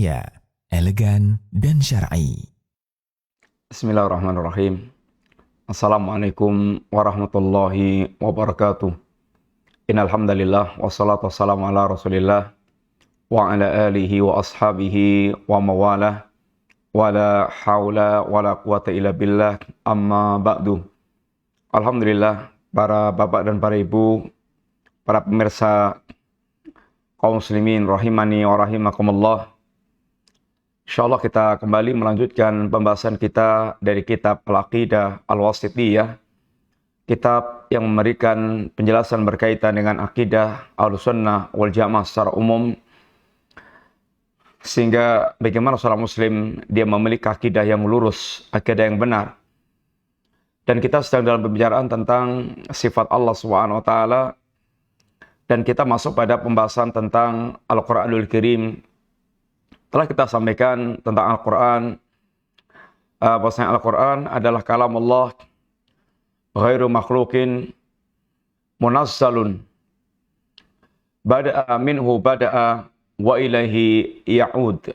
mulia, elegan, dan syar'i. Bismillahirrahmanirrahim. Assalamualaikum warahmatullahi wabarakatuh. Innal hamdalillah wassalatu wassalamu ala Rasulillah wa ala alihi wa ashabihi wa mawalah. Wala haula wala quwata illa billah, amma ba'du. Alhamdulillah, para bapak dan para ibu, para pemirsa kaum muslimin rahimani wa rahimakumullah. Insyaallah kita kembali melanjutkan pembahasan kita dari kitab Al-Aqidah Al-Wasithiyah, kitab yang memberikan penjelasan berkaitan dengan akidah Ahlussunnah wal Jamaah secara umum, sehingga bagaimana seorang muslim dia memiliki akidah yang lurus, akidah yang benar. Dan kita sedang dalam pembicaraan tentang sifat Allah Subhanahu wa taala, dan kita masuk pada pembahasan tentang Al-Qur'anul Karim. Telah kita sampaikan tentang Al-Quran, bahwasanya Al-Quran adalah kalam Allah, ghairu makhlukin, munazzalun, bada'a minhu bada'a wa ilaihi ya'ud.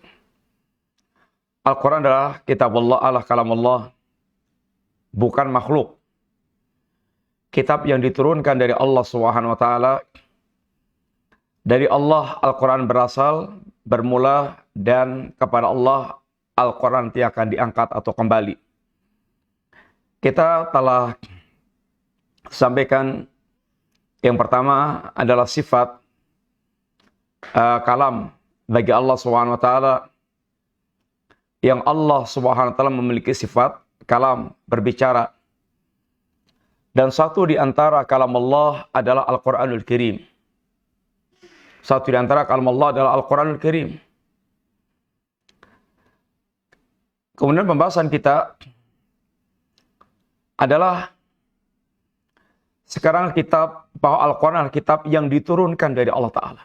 Al-Quran adalah kitab Allah, adalah kalam Allah, bukan makhluk. Kitab yang diturunkan dari Allah Subhanahu wa taala. Dari Allah Al-Quran berasal, bermula, dan kepada Allah Al-Quran nanti akan diangkat atau kembali. Kita telah sampaikan yang pertama adalah sifat kalam bagi Allah Subhanahu wa taala, yang Allah Subhanahu wa taala memiliki sifat kalam, berbicara. Dan satu di antara kalam Allah adalah Al-Qur'anul Karim. Satu di antara kalam Allah adalah Al-Qur'anul Karim. Kemudian pembahasan kita adalah sekarang kitab, bahwa Al-Quran adalah kitab yang diturunkan dari Allah Ta'ala.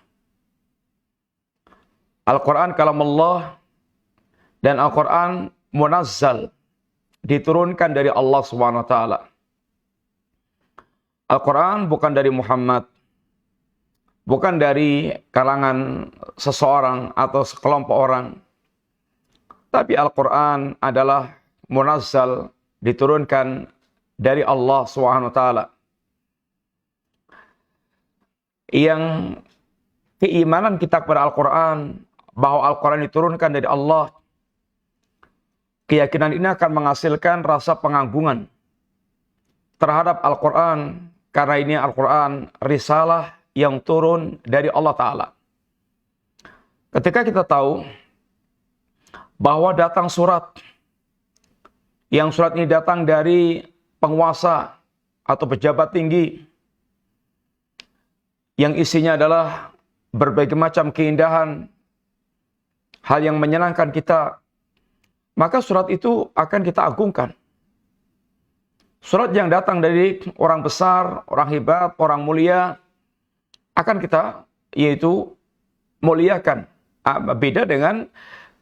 Al-Quran kalam Allah, dan Al-Quran munazzal, diturunkan dari Allah Subhanahu wa taala. Al-Quran bukan dari Muhammad, bukan dari kalangan seseorang atau sekelompok orang. Tapi Al-Quran adalah munazzal, diturunkan dari Allah SWT. Yang keimanan kita kepada Al-Quran, bahwa Al-Quran diturunkan dari Allah, keyakinan ini akan menghasilkan rasa pengagungan terhadap Al-Quran, karena ini Al-Quran risalah yang turun dari Allah Ta'ala. Ketika kita tahu bahwa datang surat, yang surat ini datang dari penguasa atau pejabat tinggi, yang isinya adalah berbagai macam keindahan, hal yang menyenangkan kita, maka surat itu akan kita agungkan. Surat yang datang dari orang besar, orang hebat, orang mulia, akan kita yaitu muliakan. Beda dengan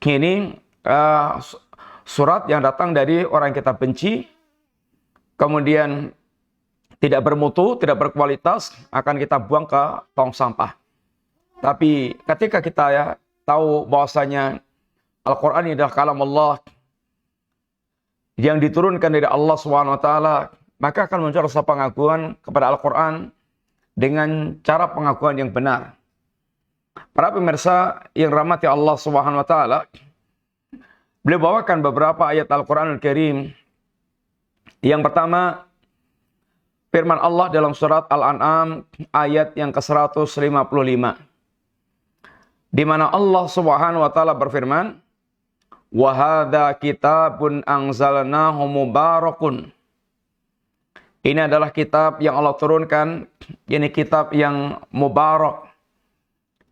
ini surat yang datang dari orang yang kita benci, kemudian tidak bermutu, tidak berkualitas, akan kita buang ke tong sampah. Tapi ketika kita tahu bahwasanya Al-Quran ini adalah kalam Allah yang diturunkan dari Allah SWT, maka akan muncul rasa pengagungan kepada Al-Quran dengan cara pengakuan yang benar. Para pemirsa yang rahmati Allah Subhanahu wa taala, beliau bawakan beberapa ayat Al-Qur'anul Karim. Yang pertama, firman Allah dalam surat Al-An'am ayat yang ke-155. Di mana Allah Subhanahu wa taala berfirman, "Wa hadza kitabun anzalnahu mubarakun." Ini adalah kitab yang Allah turunkan, ini kitab yang mubarak.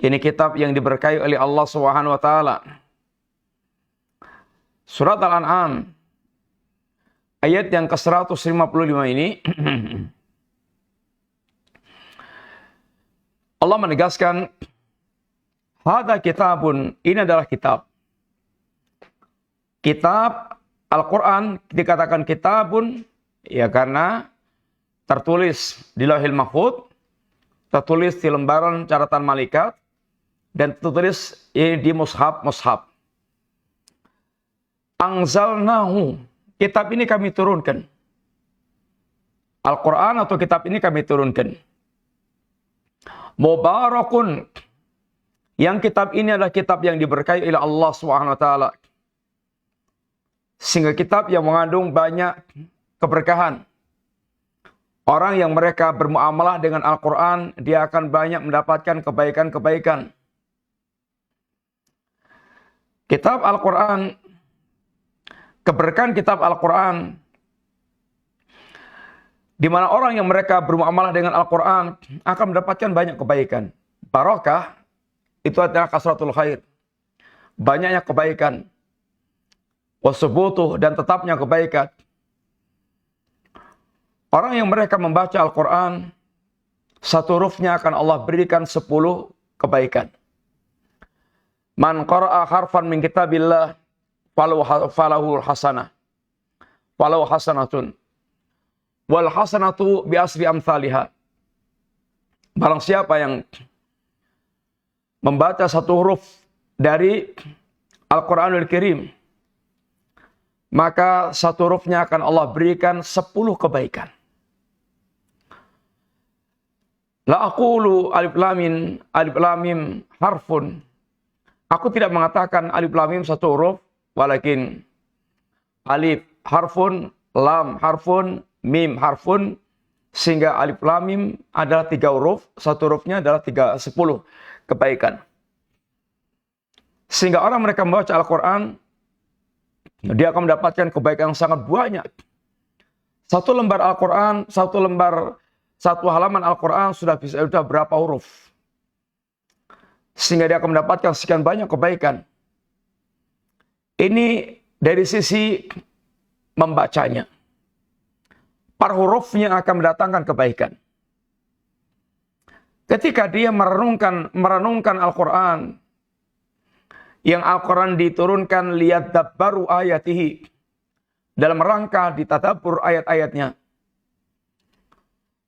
Ini kitab yang diberkahi oleh Allah Subhanahu wa taala. Surat Al-An'am ayat yang ke-155 ini Allah menegaskan, hadza kitabun, ini adalah kitab. Kitab Al-Quran dikatakan kitabun, ya karena tertulis di Lauhil Mahfuz, tertulis di lembaran catatan malaikat, dan tertulis di mushaf. Anzalnahu. Kitab ini kami turunkan. Al-Quran atau kitab ini kami turunkan. Mubarakun. Yang kitab ini adalah kitab yang diberkahi oleh Allah SWT. Sehingga kitab yang mengandung banyak keberkahan. Orang yang mereka bermuamalah dengan Al-Quran, dia akan banyak mendapatkan kebaikan-kebaikan. Kitab Al-Quran, keberkahan kitab Al-Quran, di mana orang yang mereka bermuamalah dengan Al-Quran akan mendapatkan banyak kebaikan. Barakah, itu adalah kasratul khair. Banyaknya kebaikan. Wasubutuh, dan tetapnya kebaikan. Orang yang mereka membaca Al-Quran, satu hurufnya akan Allah berikan 10 kebaikan. Man qara'a harfan min kitabillah, falahu hasanah. Falahu hasanatun. Wal hasanatu bi asri amthaliha. Barang siapa yang membaca satu huruf dari Al-Quranul Karim, maka satu hurufnya akan Allah berikan 10 kebaikan. La aqulu alif lam mim harfun. Aku tidak mengatakan alif lam mim satu huruf, walakin alif harfun, lam harfun, mim harfun, sehingga alif lam mim adalah 3 huruf, satu hurufnya adalah 10 kebaikan. Sehingga orang mereka membaca Al-Quran, dia akan mendapatkan kebaikan yang sangat banyak. Satu lembar Al-Quran, satu halaman Al-Quran sudah berapa huruf. Sehingga dia akan mendapatkan sekian banyak kebaikan. Ini dari sisi membacanya. Per hurufnya akan mendatangkan kebaikan. Ketika dia merenungkan Al-Quran, yang Al-Quran diturunkan liyadabbaru ayatihi, dalam rangka ditadabbur ayat-ayatnya.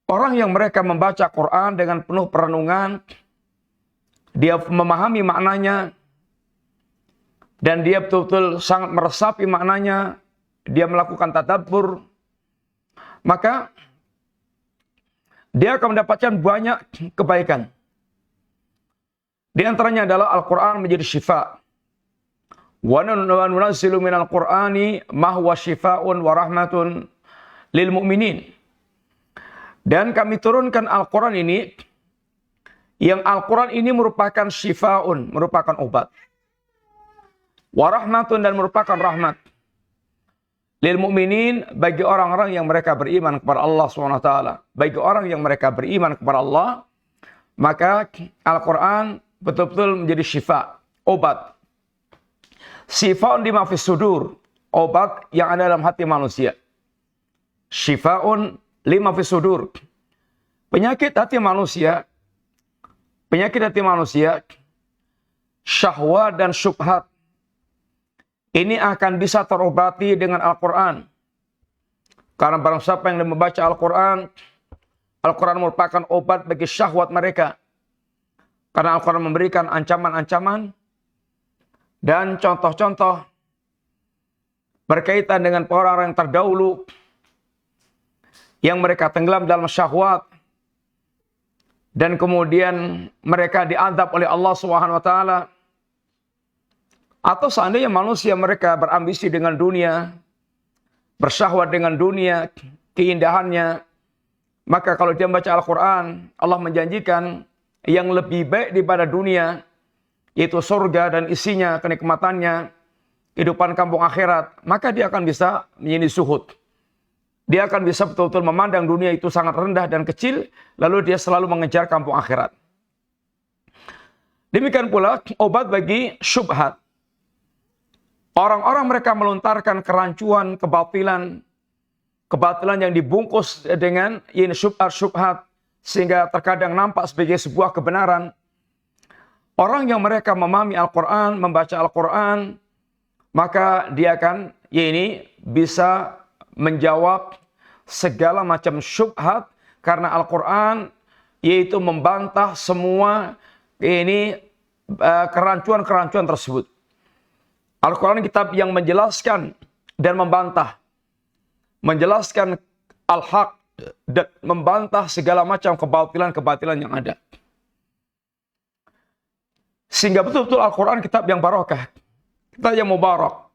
Orang yang mereka membaca Quran dengan penuh perenungan, dia memahami maknanya, dan dia betul-betul sangat meresapi maknanya, dia melakukan tadabbur, maka dia akan mendapatkan banyak kebaikan. Di antaranya adalah Al-Quran menjadi syifa. Wa nunazzilu minal Qur'ani ma huwa syifaa'un wa rahmatun lil mu'minin. Dan kami turunkan Al-Quran ini, yang Al-Quran ini merupakan syifa'un, merupakan obat. Warahmatun, dan merupakan rahmat. Lil mu'minin, bagi orang-orang yang mereka beriman kepada Allah SWT. Bagi orang yang mereka beriman kepada Allah, maka Al-Quran betul-betul menjadi syifa, obat. Syifa'un lima fis sudur, obat yang ada dalam hati manusia. Syifa'un lima fis sudur. Penyakit hati manusia, syahwat dan syubhat, ini akan bisa terobati dengan Al-Quran. Karena barang siapa yang membaca Al-Quran, Al-Quran merupakan obat bagi syahwat mereka. Karena Al-Quran memberikan ancaman-ancaman dan contoh-contoh berkaitan dengan orang-orang yang terdahulu, yang mereka tenggelam dalam syahwat, dan kemudian mereka diadab oleh Allah SWT. Atau seandainya manusia mereka berambisi dengan dunia, bersyahwat dengan dunia, keindahannya, maka kalau dia membaca Al-Quran, Allah menjanjikan yang lebih baik daripada dunia, yaitu surga dan isinya, kenikmatannya, kehidupan kampung akhirat, maka dia akan bisa menjadi zuhud. Dia akan bisa betul-betul memandang dunia itu sangat rendah dan kecil, lalu dia selalu mengejar kampung akhirat. Demikian pula obat bagi syubhat. Orang-orang mereka melontarkan kerancuan, kebatilan yang dibungkus dengan syubhat, sehingga terkadang nampak sebagai sebuah kebenaran. Orang yang mereka memahami Al-Quran, membaca Al-Quran, maka dia akan bisa menjawab segala macam syubhat, karena Al-Quran yaitu membantah semua kerancuan-kerancuan tersebut. Al-Quran kitab yang menjelaskan dan membantah. Menjelaskan al-haq dan membantah segala macam kebatilan-kebatilan yang ada. Sehingga betul-betul Al-Quran kitab yang barakah. Kitab yang mubarak.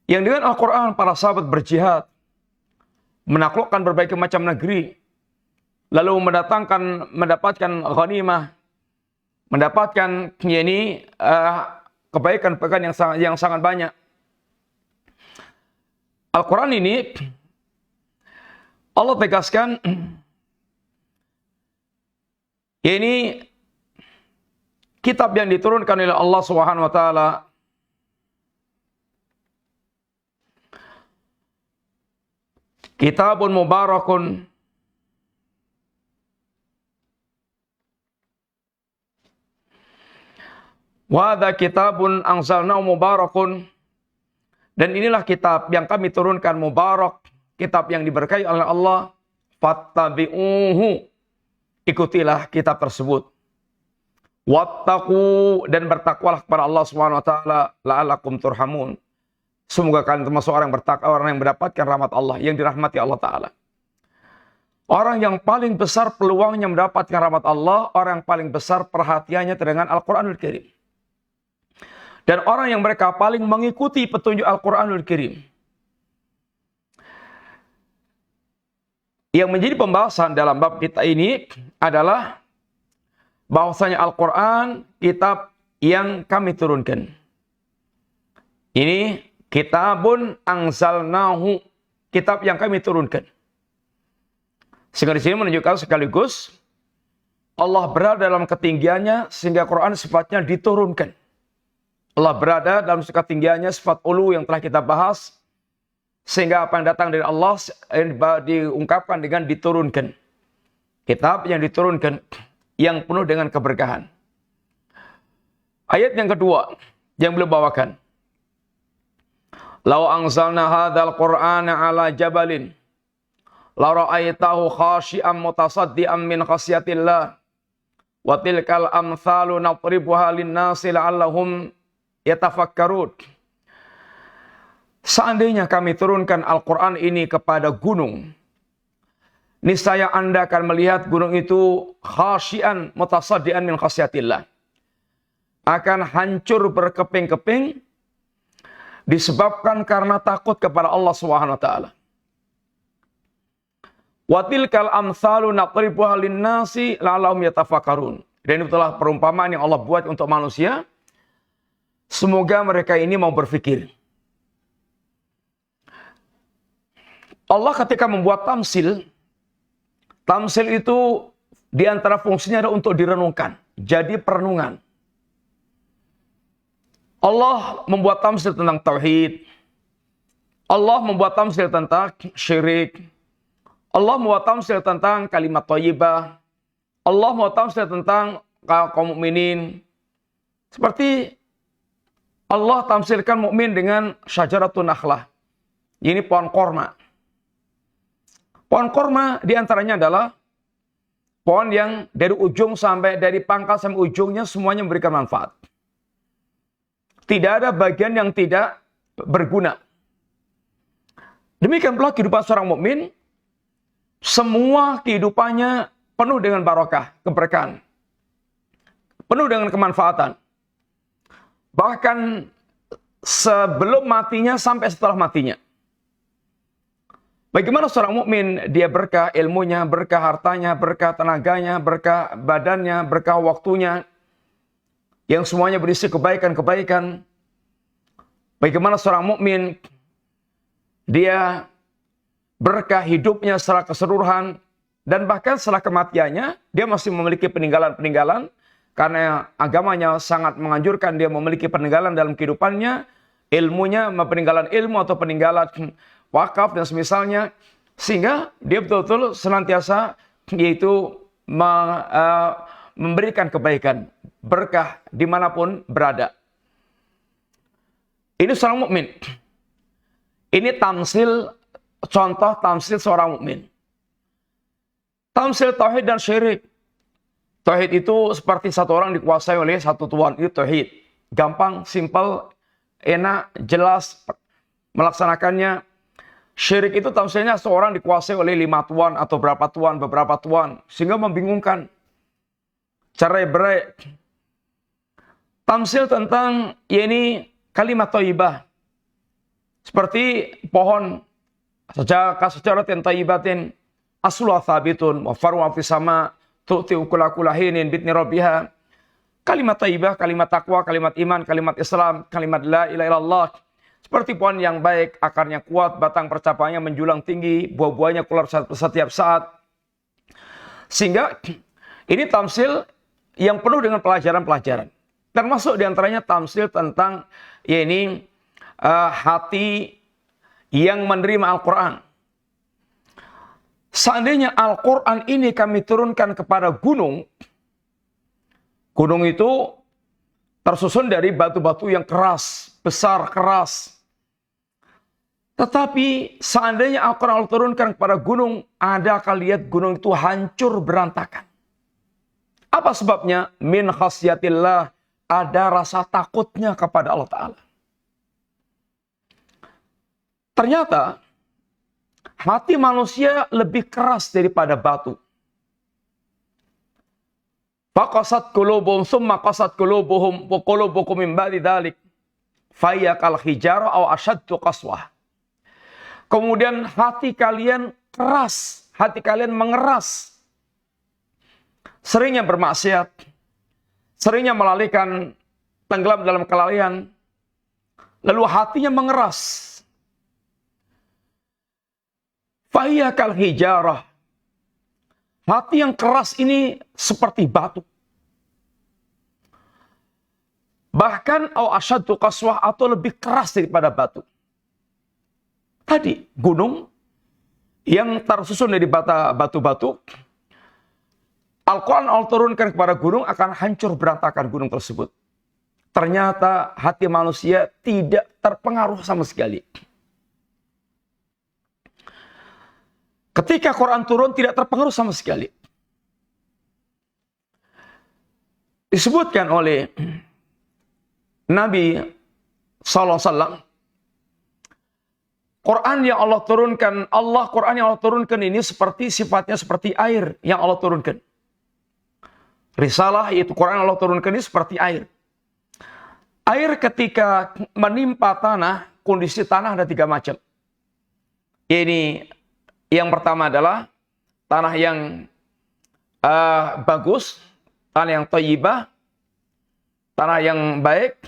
Yang dengan Al-Quran para sahabat berjihad. Menaklukkan berbagai macam negeri. Lalu mendapatkan ghanimah. Mendapatkan kebaikan-kebaikan yang sangat banyak. Al-Quran ini Allah tegaskan ini kitab yang diturunkan oleh Allah Subhanahu wa taala kitabun mubarakun wa hadza kitabun anzalnahu mubarakun, dan inilah kitab yang kami turunkan mubarak, kitab yang diberkahi oleh Allah. Fattabi'uhu, ikutilah kitab tersebut. Wattaqu, dan bertakwalah kepada Allah Subhanahu wa taala, la'allakum turhamun. Semoga kalian termasuk orang yang bertakwa, orang yang mendapatkan rahmat Allah, yang dirahmati Allah taala. Orang yang paling besar peluangnya mendapatkan rahmat Allah, orang yang paling besar perhatiannya dengan Al-Qur'anul Karim. Dan orang yang mereka paling mengikuti petunjuk Al-Quranul Karim. Yang menjadi pembahasan dalam bab kita ini adalah bahwasanya Al-Quran kitab yang kami turunkan. Ini kitabun anzalnahu, kitab yang kami turunkan. Sehingga di sini menunjukkan sekaligus Allah berada dalam ketinggiannya sehingga Quran sifatnya diturunkan. Allah berada dalam ketinggiannya, sifat ulu yang telah kita bahas. Sehingga apa yang datang dari Allah diungkapkan dengan diturunkan. Kitab yang diturunkan, yang penuh dengan keberkahan. Ayat yang kedua yang beliau bawakan. Lau anzalna hadzal qur'ana ala jabalin la ra'aitahu khashi'an mutasaddian min khasyatillah wa tilkal amsalu nadribuha lin-nasi la'allahum yatafakkarun. Seandainya kami turunkan Al-Quran ini kepada gunung, niscaya Anda akan melihat gunung itu khasyian mutasaddian min khasyatillah, akan hancur berkeping-keping disebabkan karena takut kepada Allah Subhanahu wa taala. Wa tilkal amsalu nadribuha lin-nasi la'allahum yatafakkarun. Dan itulah perumpamaan yang Allah buat untuk manusia. Semoga mereka ini mau berpikir. Allah ketika membuat tamsil itu diantara fungsinya adalah untuk direnungkan. Jadi perenungan. Allah membuat tamsil tentang tauhid. Allah membuat tamsil tentang syirik. Allah membuat tamsil tentang kalimat thayyibah. Allah membuat tamsil tentang kaum mukminin. Seperti Allah tamsilkan mukmin dengan syajaratun nakhlah. Ini pohon korma. Pohon korma diantaranya adalah pohon yang dari ujung sampai dari pangkal sampai ujungnya semuanya memberikan manfaat. Tidak ada bagian yang tidak berguna. Demikian pula kehidupan seorang mukmin, semua kehidupannya penuh dengan barokah, keberkahan. Penuh dengan kemanfaatan. Bahkan sebelum matinya sampai setelah matinya. Bagaimana seorang mukmin, dia berkah ilmunya, berkah hartanya, berkah tenaganya, berkah badannya, berkah waktunya, yang semuanya berisi kebaikan-kebaikan. Bagaimana seorang mukmin, dia berkah hidupnya secara keseluruhan, dan bahkan setelah kematiannya, dia masih memiliki peninggalan-peninggalan. Karena agamanya sangat menganjurkan dia memiliki peninggalan dalam kehidupannya, ilmunya, peninggalan ilmu atau peninggalan wakaf dan semisalnya, sehingga dia betul-betul senantiasa yaitu memberikan kebaikan, berkah dimanapun berada. Ini seorang mukmin. Ini tamsil, contoh tamsil seorang mukmin. Tamsil tauhid dan syirik. Tauhid itu seperti satu orang dikuasai oleh satu tuan, itu tauhid. Gampang, simpel, enak, jelas melaksanakannya. Syirik itu tamsilnya seorang dikuasai oleh 5 tuan atau beberapa tuan, sehingga membingungkan. Cerai-berai. Tamsil tentang kalimat thayyibah. Seperti pohon kasajaratin thayyibatin asluha thabitun wa faruha fis sama tu'ti ukula kulahinin bitni rabbiha. Kalimat thayyibah, kalimat takwa, kalimat iman, kalimat Islam, kalimat la ilaha illallah. Seperti pohon yang baik, akarnya kuat, batang percapaannya menjulang tinggi, buah-buahnya keluar setiap saat. Sehingga ini tamsil yang penuh dengan pelajaran-pelajaran. Termasuk diantaranya tamsil tentang hati yang menerima Al-Quran. Seandainya Al-Quran ini kami turunkan kepada gunung, gunung itu tersusun dari batu-batu yang keras, besar, keras. Tetapi seandainya Al-Quran turunkan kepada gunung, Anda akan lihat gunung itu hancur berantakan. Apa sebabnya? Min khasyatillah, ada rasa takutnya kepada Allah Ta'ala. Ternyata hati manusia lebih keras daripada batu. Faqasat qulubuhum summa qasat qulubuhum wa qulubukum min ba'di dzalik faya kal hijara aw ashaddu qaswah. Kemudian hati kalian keras, hati kalian mengeras. Seringnya bermaksiat, seringnya melalaikan, tenggelam dalam kelalaian, lalu hatinya mengeras. Fahiyya kal hijarah. Hati yang keras ini seperti batu. Bahkan au asyaddu qaswah, atau lebih keras daripada batu. Tadi gunung yang tersusun dari batu-batu. Al-Quran Allah turunkan kepada gunung, akan hancur berantakan gunung tersebut. Ternyata hati manusia tidak terpengaruh sama sekali. Ketika Quran turun tidak terpengaruh sama sekali. Disebutkan oleh Nabi SAW, Quran yang Allah turunkan, Quran yang Allah turunkan ini sifatnya seperti air yang Allah turunkan. Risalah, yaitu Quran yang Allah turunkan ini seperti air. Air ketika menimpa tanah, kondisi tanah ada 3 macam. Ini yang pertama adalah tanah yang bagus, tanah yang thayyibah, tanah yang baik.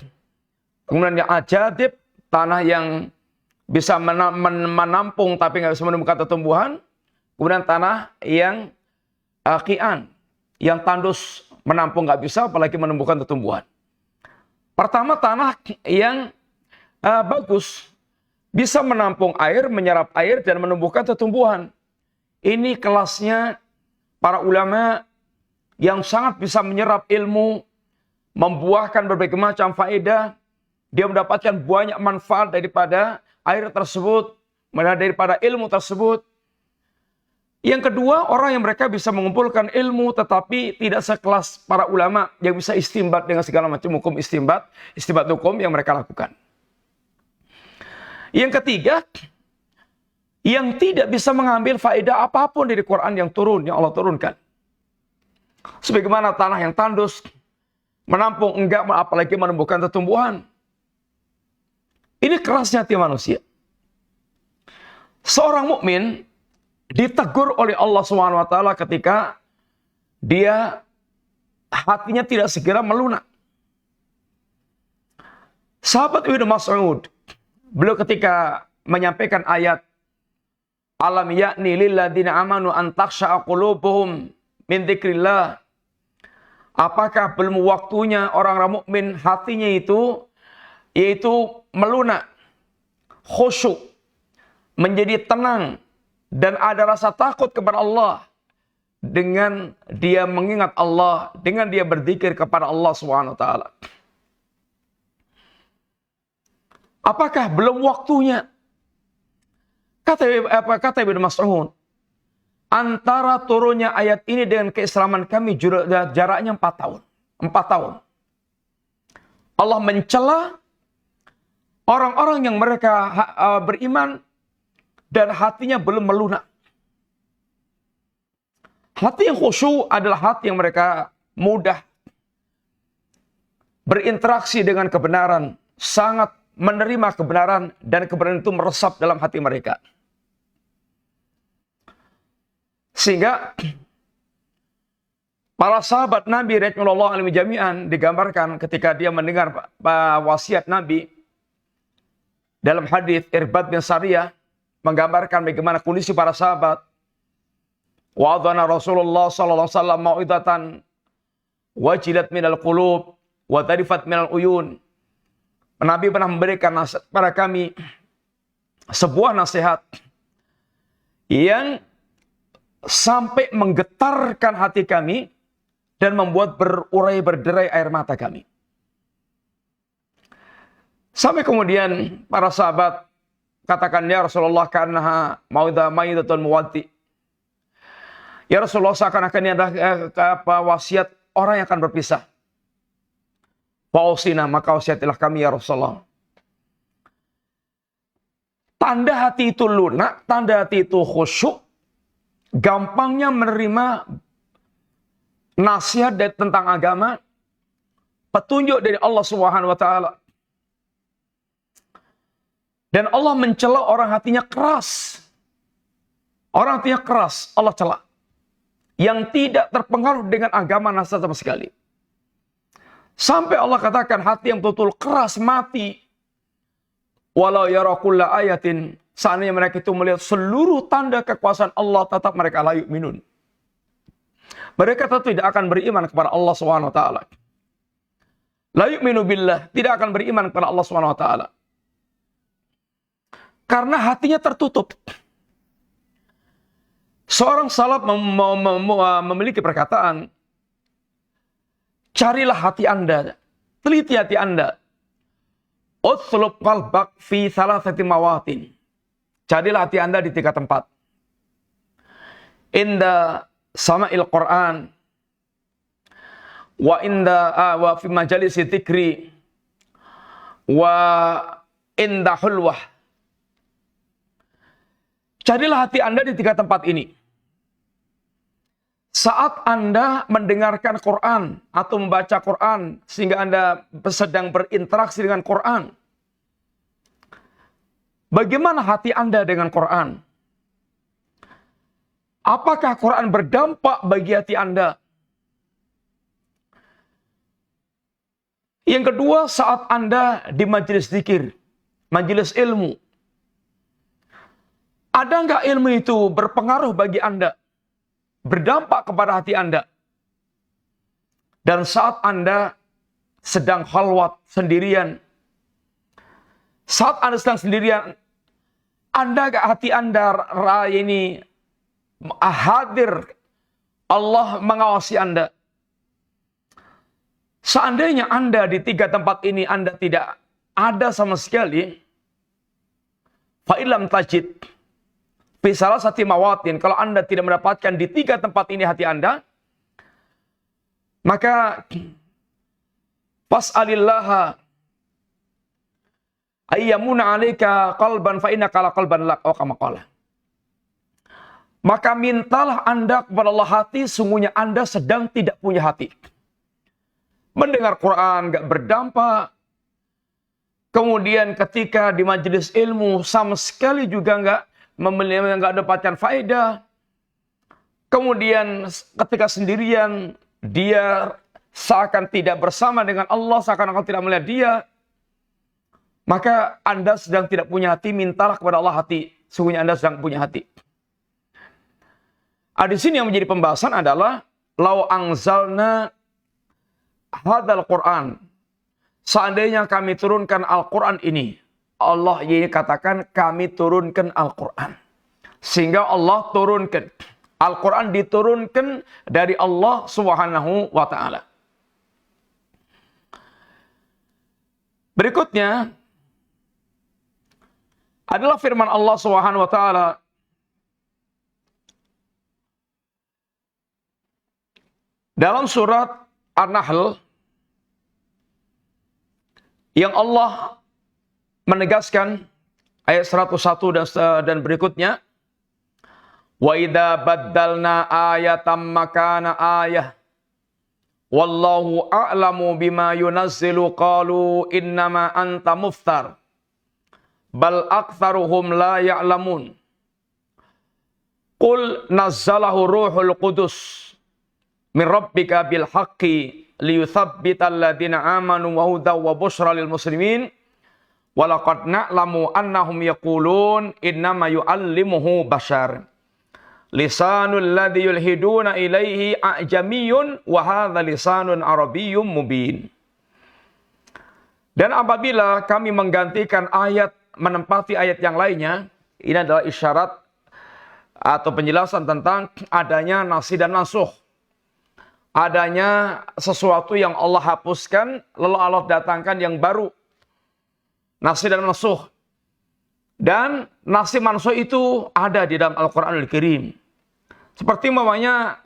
Kemudian yang ajadib, tanah yang bisa menampung tapi nggak bisa menumbuhkan tumbuhan. Kemudian tanah yang qian, yang tandus, menampung nggak bisa, apalagi menumbuhkan tumbuhan. Pertama, tanah yang bagus, bisa menampung air, menyerap air, dan menumbuhkan tumbuhan. Ini kelasnya para ulama yang sangat bisa menyerap ilmu, membuahkan berbagai macam faedah. Dia mendapatkan banyak manfaat daripada air tersebut, daripada ilmu tersebut. Yang kedua, orang yang mereka bisa mengumpulkan ilmu, tetapi tidak sekelas para ulama yang bisa istimbat dengan segala macam hukum istimbat hukum yang mereka lakukan. Yang ketiga, yang tidak bisa mengambil faedah apapun dari Quran yang Allah turunkan. Sebagaimana tanah yang tandus, menampung enggak, apalagi menumbuhkan tumbuhan. Ini kerasnya hati manusia. Seorang mukmin ditegur oleh Allah SWT ketika dia hatinya tidak segera melunak. Sahabat Ibnu Mas'ud, beliau ketika menyampaikan ayat Alam ya'ni lilladzina amanu an takhsha'a qulubuhum min dzikrillah. Apakah belum waktunya orang-orang mukmin hatinya itu yaitu melunak, khusyuk, menjadi tenang dan ada rasa takut kepada Allah dengan dia mengingat Allah, dengan dia berzikir kepada Allah Subhanahu wa taala. Apakah belum waktunya? Kata Ibnu Mas'ud, antara turunnya ayat ini dengan keislaman kami jaraknya 4 tahun. 4 tahun. Allah mencela orang-orang yang mereka beriman dan hatinya belum melunak. Hati yang khusyuk adalah hati yang mereka mudah berinteraksi dengan kebenaran, sangat menerima kebenaran, dan kebenaran itu meresap dalam hati mereka. Sehingga para sahabat Nabi radhiyallahu anhum jami'an digambarkan ketika dia mendengar wasiat Nabi dalam hadis Irbad bin Sariyah menggambarkan bagaimana kondisi para sahabat. Wa adhana Rasulullah sallallahu alaihi wasallam mau'idatan wajilat minal qulub wa tarifat minal uyun. Nabi pernah memberikan nasihat kepada kami, sebuah nasihat yang sampai menggetarkan hati kami dan membuat berderai air mata kami. Sampai kemudian para sahabat katakan, ya Rasulullah, karena mau'idatul muwaddi. Ya Rasulullah, seakan-akan ini adalah wasiat orang yang akan berpisah. Fa'usina, maka wasiatilah kami ya Rasulullah. Tanda hati itu lunak, tanda hati itu khusyuk, gampangnya menerima nasihat tentang agama, petunjuk dari Allah Subhanahu wa taala. Dan Allah mencela orang hatinya keras. Orang hatinya keras, Allah cela. Yang tidak terpengaruh dengan agama nasihat sama sekali. Sampai Allah katakan hati yang betul-betul keras mati. Walau yara kulla ayatin. Seandainya mereka itu melihat seluruh tanda kekuasaan Allah, tetap mereka la yu'minun. Mereka tetap tidak akan beriman kepada Allah SWT. La yu'minu billah. Tidak akan beriman kepada Allah SWT. Karena hatinya tertutup. Seorang salaf memiliki perkataan, carilah hati Anda, teliti hati Anda. Utslub qalbak fi thalathati mawatin. Carilah hati Anda di 3 tempat. Inda sama'il Qur'an, wa fi majalisi dzikri, wa inda hulwah. Carilah hati Anda di 3 tempat ini. Saat Anda mendengarkan Quran atau membaca Quran sehingga Anda sedang berinteraksi dengan Quran. Bagaimana hati Anda dengan Quran? Apakah Quran berdampak bagi hati Anda? Yang kedua, saat Anda di majelis zikir, majelis ilmu. Ada nggak ilmu itu berpengaruh bagi Anda? Berdampak kepada hati Anda? Dan saat Anda sedang khalwat sendirian, saat Anda sedang sendirian, Anda nggak hati Anda ini hadir, Allah mengawasi Anda. Seandainya Anda di 3 tempat ini Anda tidak ada sama sekali, fa'ilam tajid, salah satu mawatin, kalau Anda tidak mendapatkan di 3 tempat ini hati Anda, maka fas'alillaha ayyamuna 'alaika qalban fa innaka la qalban lak, kama qala. Maka mintalah Anda kepada Allah hati, sungguhnya Anda sedang tidak punya hati. Mendengar Quran enggak berdampak. Kemudian ketika di majelis ilmu sama sekali juga enggak dapatkan faedah. Kemudian ketika sendirian, dia seakan tidak bersama dengan Allah, seakan-akan tidak melihat dia. Maka Anda sedang tidak punya hati, mintalah kepada Allah hati. Sungguhnya Anda sedang punya hati. Di sini yang menjadi pembahasan adalah lau anzalna hadzal Qur'an. Seandainya kami turunkan Al-Qur'an ini. Allah ini katakan kami turunkan Al-Quran. Sehingga Allah turunkan. Al-Quran diturunkan dari Allah Subhanahu wa ta'ala. Berikutnya adalah firman Allah Subhanahu wa ta'ala dalam surat An-Nahl yang Allah menegaskan ayat 101 dan berikutnya, wa idza baddalna ayatam makana ayah wallahu a'lamu bima yunazzilu qalu innama anta muftar bal aktsaruhum la ya'lamun qul nazzalahu ruhul qudus min rabbika bil haqqi liyuthabbital ladzina amanu wa hudaw wa busyra lil muslimin walaqad na'lamu annahum yaqulun innama yu'allimuhu bashar lisanul ladzi yulhiduna ilaihi a'jamiyyun wa hadza lisanun arabiyyun mubin. Dan apabila kami menggantikan ayat menempati ayat yang lainnya, ini adalah isyarat atau penjelasan tentang adanya nasikh dan mansukh. Adanya sesuatu yang Allah hapuskan, lalu Allah datangkan yang baru. Nasikh dan mansukh. Dan nasikh mansukh itu ada di dalam Al-Quranul Karim. Seperti umpamanya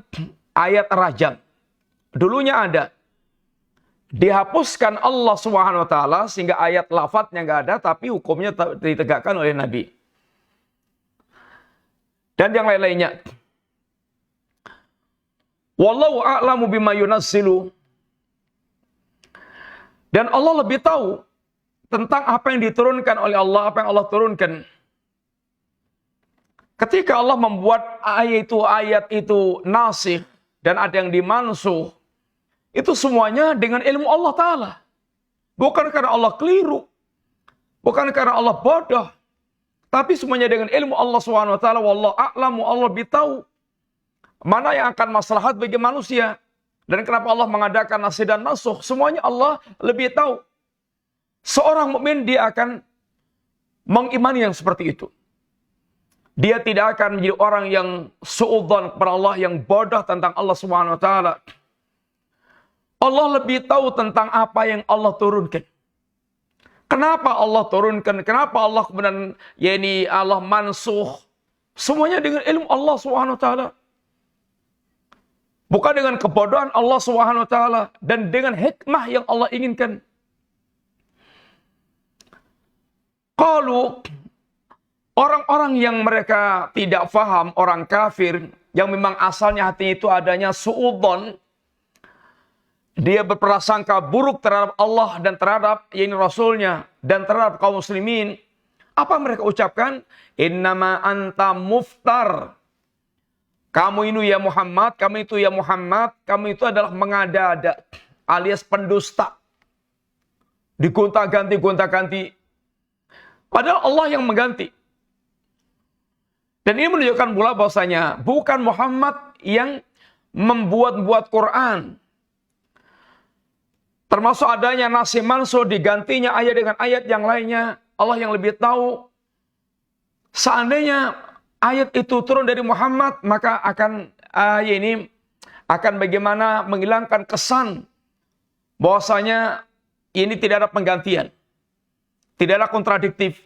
ayat rajam. Dulunya ada. Dihapuskan Allah Subhanahu wa taala sehingga ayat lafadznya enggak ada, tapi hukumnya ditegakkan oleh Nabi. Dan yang lain-lainnya. Wallahu a'lamu bima yunazzilu. Dan Allah lebih tahu tentang apa yang diturunkan oleh Allah, apa yang Allah turunkan. Ketika Allah membuat ayat itu nasikh dan ada yang dimansuh, itu semuanya dengan ilmu Allah Ta'ala. Bukan karena Allah keliru, bukan karena Allah bodoh, tapi semuanya dengan ilmu Allah SWT. Wallahu a'lamu, Allah lebih tahu mana yang akan maslahat bagi manusia. Dan kenapa Allah mengadakan nasikh dan mansukh, semuanya Allah lebih tahu. Seorang mukmin dia akan mengimani yang seperti itu. Dia tidak akan menjadi orang yang suudzon kepada Allah, yang bodoh tentang Allah Subhanahu wa taala. Allah lebih tahu tentang apa yang Allah turunkan. Kenapa Allah turunkan? Kenapa Allah kemudian Allah mansuh? Semuanya dengan ilmu Allah Subhanahu wa taala. Bukan dengan kebodohan Allah Subhanahu wa taala dan dengan hikmah yang Allah inginkan. Qalu, orang-orang yang mereka tidak faham, orang kafir, yang memang asalnya hatinya itu adanya suudzon, dia berprasangka buruk terhadap Allah dan terhadap Rasulnya dan terhadap kaum muslimin. Apa mereka ucapkan? Innama anta muftar. Kamu ini ya Muhammad, kamu itu ya Muhammad, kamu itu adalah mengada-ada alias pendusta. Digonta-ganti. Padahal Allah yang mengganti. Dan ini menunjukkan pula bahwasanya bukan Muhammad yang membuat-buat Quran. Termasuk adanya nasikh mansukh, digantinya ayat dengan ayat yang lainnya. Allah yang lebih tahu. Seandainya ayat itu turun dari Muhammad, maka akan bagaimana menghilangkan kesan bahwasanya ini tidak ada penggantian. Tidak ada kontradiktif.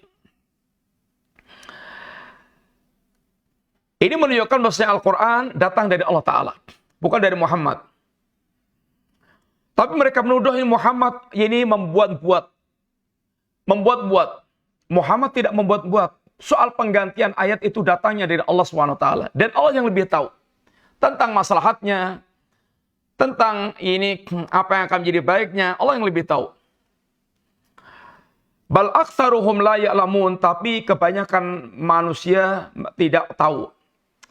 Ini menunjukkan bahwasanya Al-Quran datang dari Allah Ta'ala. Bukan dari Muhammad. Tapi mereka menuduh Muhammad ini membuat-buat. Muhammad tidak membuat-buat. Soal penggantian ayat itu datangnya dari Allah SWT. Dan Allah yang lebih tahu. Tentang maslahatnya. Tentang apa yang akan menjadi baiknya. Allah yang lebih tahu. Bal aktsaruhum la ya'lamun, tapi kebanyakan manusia tidak tahu.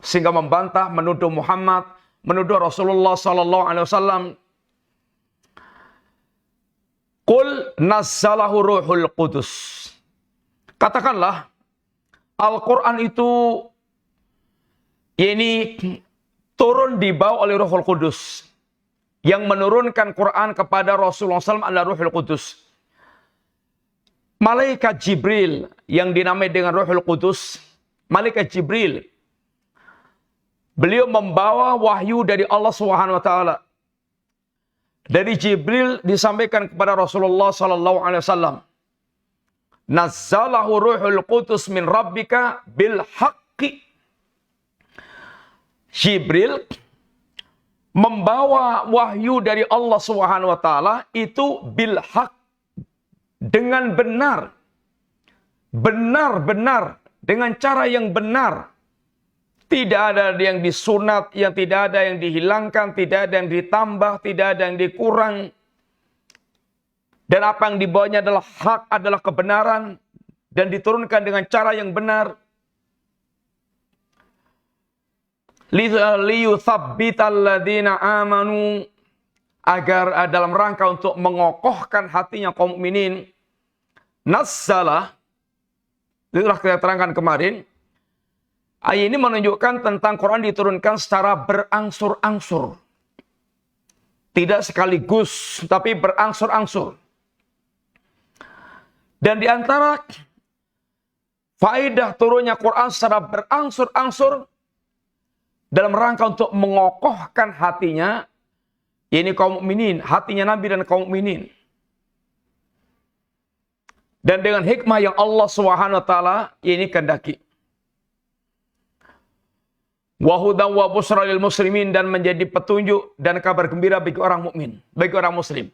Sehingga membantah, menuduh Muhammad, menuduh Rasulullah sallallahu alaihi wasallam. Qul nazzalahu ruhul qudus. Katakanlah Al-Qur'an itu turun dibawa oleh Ruhul Qudus. Yang menurunkan Quran kepada Rasulullah SAW adalah Ruhul Qudus. Malaikat Jibril yang dinamai dengan Ruhul Qudus, Malaikat Jibril, beliau membawa wahyu dari Allah Subhanahu wa taala. Dari Jibril disampaikan kepada Rasulullah sallallahu alaihi wasallam. Nazzalahu Ruhul Qudus min rabbika bil haqqi. Jibril membawa wahyu dari Allah Subhanahu wa taala itu bil haqq, dengan benar. benar-benar dengan cara yang benar. Tidak ada yang disunat, yang tidak ada yang dihilangkan, tidak ada yang ditambah, tidak ada yang dikurang. Dan apa yang dibawanya adalah hak, adalah kebenaran, dan diturunkan dengan cara yang benar. Liyuthabbital ladzina amanu, agar dalam rangka untuk mengokohkan hatinya kaum mukminin. Nazzala, itu telah kita terangkan kemarin. Ayat ini menunjukkan tentang Quran diturunkan secara berangsur-angsur. Tidak sekaligus, tapi berangsur-angsur. Dan di antara faedah turunnya Quran secara berangsur-angsur dalam rangka untuk mengokohkan hatinya, ini kaum mukminin, hatinya Nabi dan kaum mukminin. Dan dengan hikmah yang Allah Subhanahu wa taala ini kehendaki. Wa hudan wa busra lil muslimin, dan menjadi petunjuk dan kabar gembira bagi orang mukmin, bagi orang muslim.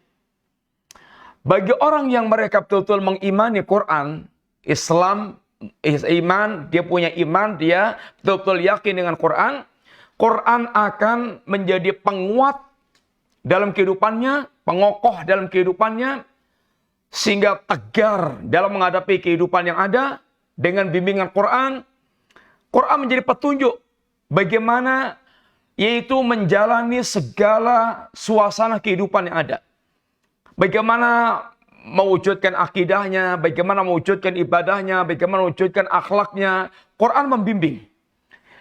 Bagi orang yang mereka betul-betul mengimani Quran, Islam, iman, dia punya iman, dia betul-betul yakin dengan Quran, Quran akan menjadi penguat dalam kehidupannya, pengokoh dalam kehidupannya, sehingga tegar dalam menghadapi kehidupan yang ada. Dengan bimbingan Quran, Quran menjadi petunjuk bagaimana yaitu menjalani segala suasana kehidupan yang ada. Bagaimana mewujudkan akidahnya, bagaimana mewujudkan ibadahnya, bagaimana mewujudkan akhlaknya. Quran membimbing.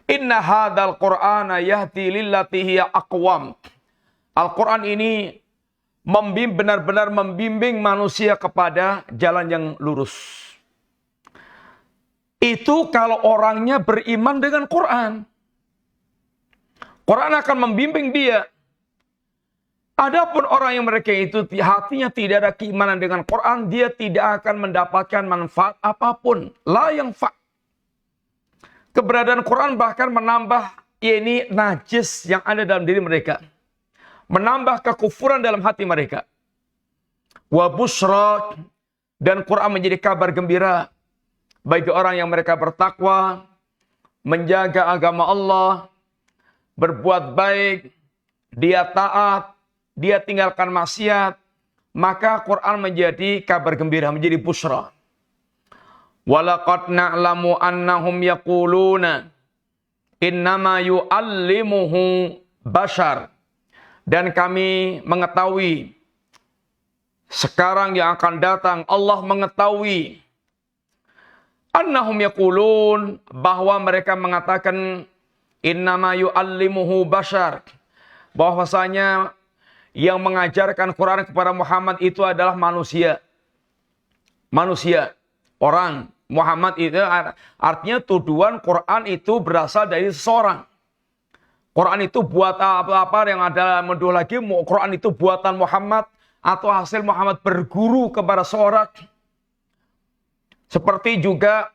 Inna hadzal Qur'ana yahdi lillati hiya aqwam. Al-Quran ini benar-benar membimbing manusia kepada jalan yang lurus. Itu kalau orangnya beriman dengan Quran. Quran akan membimbing dia. Adapun orang yang mereka itu hatinya tidak ada keimanan dengan Quran, dia tidak akan mendapatkan manfaat apapun. La yang keberadaan Quran bahkan menambah ini najis yang ada dalam diri mereka. Menambah kekufuran dalam hati mereka. Wa busra, dan Quran menjadi kabar gembira bagi orang yang mereka bertakwa, menjaga agama Allah, berbuat baik, dia taat, dia tinggalkan maksiat, maka Quran menjadi kabar gembira, menjadi busra. Walaqad na'lamu annahum yaquluna innama yu'allimuhu bashar. Dan kami mengetahui, sekarang yang akan datang, Allah mengetahui, annahum yaqulun, bahwa mereka mengatakan innama yu'allimuhu bashar, bahwasanya yang mengajarkan Quran kepada Muhammad itu adalah manusia. Manusia, orang. Muhammad itu artinya tuduhan Quran itu berasal dari seseorang. Quran itu buat apa yang ada menuduh lagi, Quran itu buatan Muhammad atau hasil Muhammad berguru kepada seorang. Seperti juga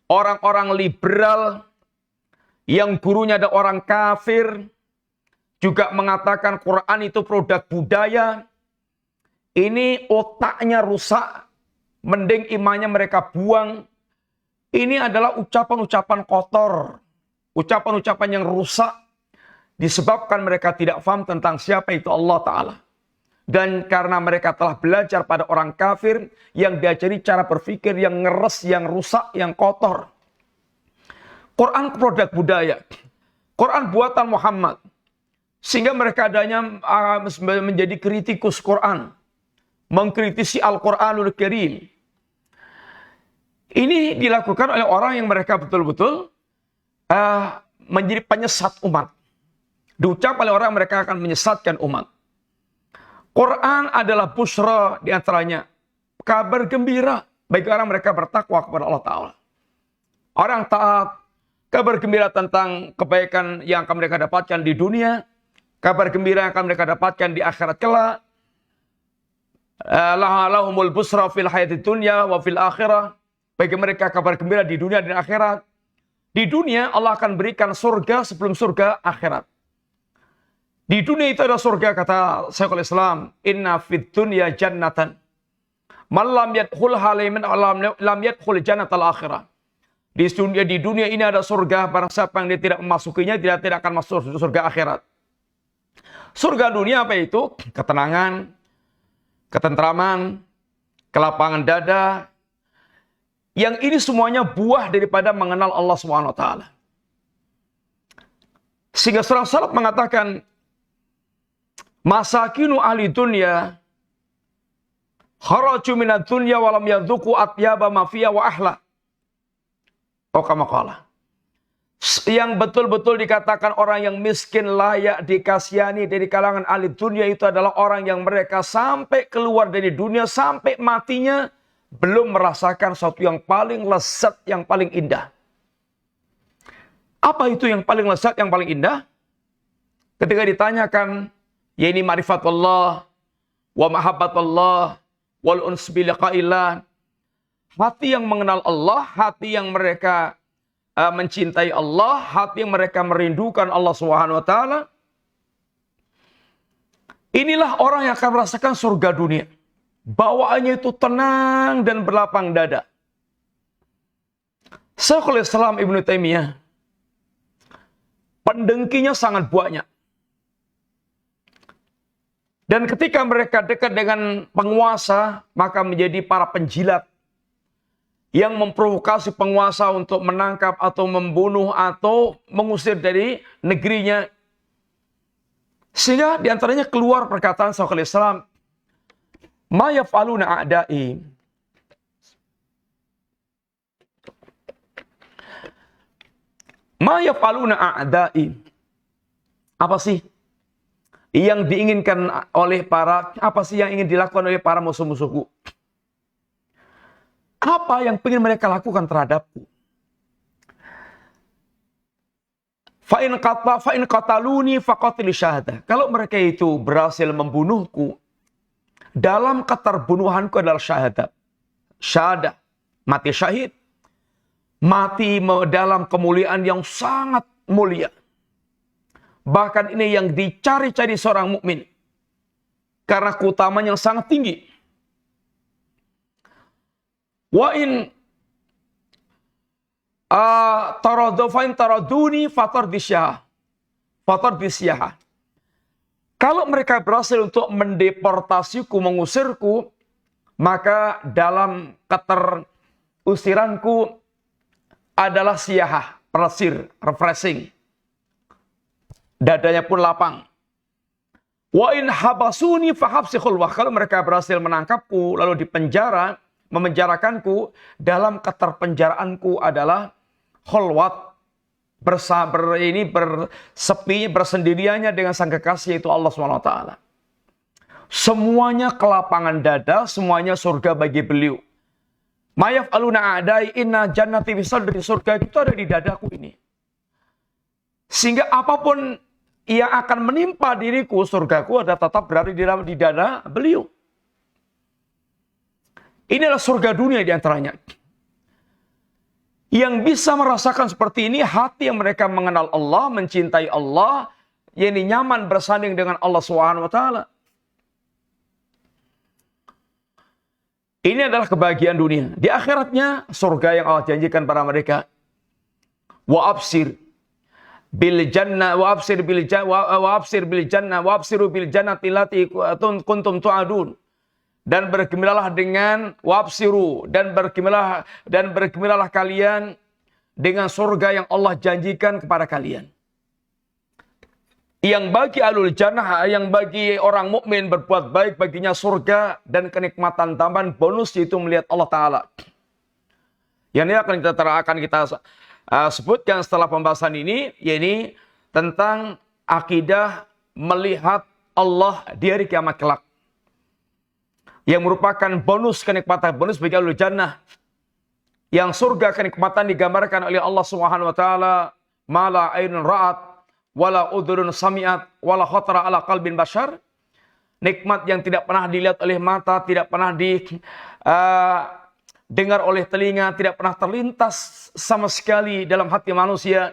orang-orang liberal yang gurunya ada orang kafir, juga mengatakan Quran itu produk budaya. Ini otaknya rusak, mending imannya mereka buang. Ini adalah ucapan-ucapan kotor, ucapan-ucapan yang rusak, disebabkan mereka tidak paham tentang siapa itu Allah Ta'ala. Dan karena mereka telah belajar pada orang kafir yang diajari cara berpikir yang ngeres, yang rusak, yang kotor. Quran produk budaya. Quran buatan Muhammad. Sehingga mereka adanya menjadi kritikus Quran. Mengkritisi Al-Quranul Karim. Ini dilakukan oleh orang yang mereka betul-betul menjadi penyesat umat. Diucap oleh orang yang mereka akan menyesatkan umat. Quran adalah busra diantaranya. Kabar gembira bagi orang mereka bertakwa kepada Allah Ta'ala. Orang taat, kabar gembira tentang kebaikan yang akan mereka dapatkan di dunia. Kabar gembira yang akan mereka dapatkan di akhirat kelak. Lahumul busra fil hayati dunya wa fil akhirah. Bagi mereka kabar gembira di dunia dan akhirat. Di dunia Allah akan berikan surga sebelum surga akhirat. Di dunia itu ada surga, kata Syekhul Islam. Inna fid dunya jannatan. Man lam yadkhulha lam yadkhul jannatal akhirah. Di dunia ini ada surga, barang siapa yang dia tidak memasukinya, dia tidak akan masuk surga akhirat. Surga dunia apa itu? Ketenangan, ketentraman, kelapangan dada. Yang ini semuanya buah daripada mengenal Allah SWT. Sehingga seorang salaf mengatakan, masakinu ahli dunya kharaju minad dunya walam yadzuqu atyaba ma fiha wa ahla. Kama qala. Yang betul-betul dikatakan orang yang miskin layak dikasihani dari kalangan ahli dunia itu adalah orang yang mereka sampai keluar dari dunia, sampai matinya belum merasakan sesuatu yang paling lezat, yang paling indah. Apa itu yang paling lezat, yang paling indah? Ketika ditanyakan, yaitu ma'rifatullah wa mahabbatullah wal uns bi liqa'illah. Hati yang mengenal Allah, hati yang mereka mencintai Allah, hati yang mereka merindukan Allah Subhanahu wa taala. Inilah orang yang akan merasakan surga dunia. Bawaannya itu tenang dan berlapang dada. Syekhul Islam Ibnu Taimiyah, pendengkinya sangat banyak. Dan ketika mereka dekat dengan penguasa, maka menjadi para penjilat yang memprovokasi penguasa untuk menangkap atau membunuh atau mengusir dari negerinya. Sehingga diantaranya keluar perkataan Syekhul Islam, ma yaf'aluna a'da'i. Ma yaf'aluna a'da'i. Apa sih yang diinginkan oleh apa sih yang ingin dilakukan oleh para musuh-musuhku? Apa yang ingin mereka lakukan terhadapku? Fa'in qataluni faqatil syahadah. Kalau mereka itu berhasil membunuhku, dalam keterbunuhanku adalah syahadat. Syahadah, mati syahid. Mati dalam kemuliaan yang sangat mulia. Bahkan ini yang dicari-cari seorang mukmin. Karena keutamaan yang sangat tinggi. Wa in taraduni fatar disyah. Kalau mereka berhasil untuk mendeportasiku, mengusirku, maka dalam keterusiranku adalah siyahah, persir, refreshing. Dadanya pun lapang. Wa in habasuni fahabsi khulwah. Kalau mereka berhasil menangkapku, lalu dipenjara, memenjarakanku, dalam keterpenjaraanku adalah khulwat, bersepi, bersendiriannya dengan sang kekasih, yaitu Allah SWT. Semuanya kelapangan dada, semuanya surga bagi beliau. Mayaf aluna adai inna jannati bisadri, surga itu ada di dadaku ini. Sehingga apapun yang akan menimpa diriku, surgaku ada tetap berada di dada beliau. Inilah surga dunia diantaranya. Yang bisa merasakan seperti ini, hati yang mereka mengenal Allah, mencintai Allah, yang nyaman bersanding dengan Allah SWT. Ini adalah kebahagiaan dunia. Di akhiratnya, surga yang Allah janjikan pada mereka. Wa absir bil jannah, wa absir bil jannah, wa absiru bil jannati lati kuntum tu'adun. Dan bergembiralah dengan wabsiru, dan bergembiralah kalian dengan surga yang Allah janjikan kepada kalian. Yang bagi ahlul jannah, yang bagi orang mukmin berbuat baik, baginya surga dan kenikmatan tambahan bonus, yaitu melihat Allah Ta'ala. Yang ini akan kita sebutkan setelah pembahasan ini, yaitu tentang akidah melihat Allah di hari kiamat kelak. Yang merupakan bonus kenikmatan, bonus bagi ahlul jannah. Yang surga kenikmatan digambarkan oleh Allah Subhanahu wa taala, mala ainun ra'at wala udhurun sami'at wala khatara ala qalbin bashar. Nikmat yang tidak pernah dilihat oleh mata, tidak pernah didengar oleh telinga, tidak pernah terlintas sama sekali dalam hati manusia.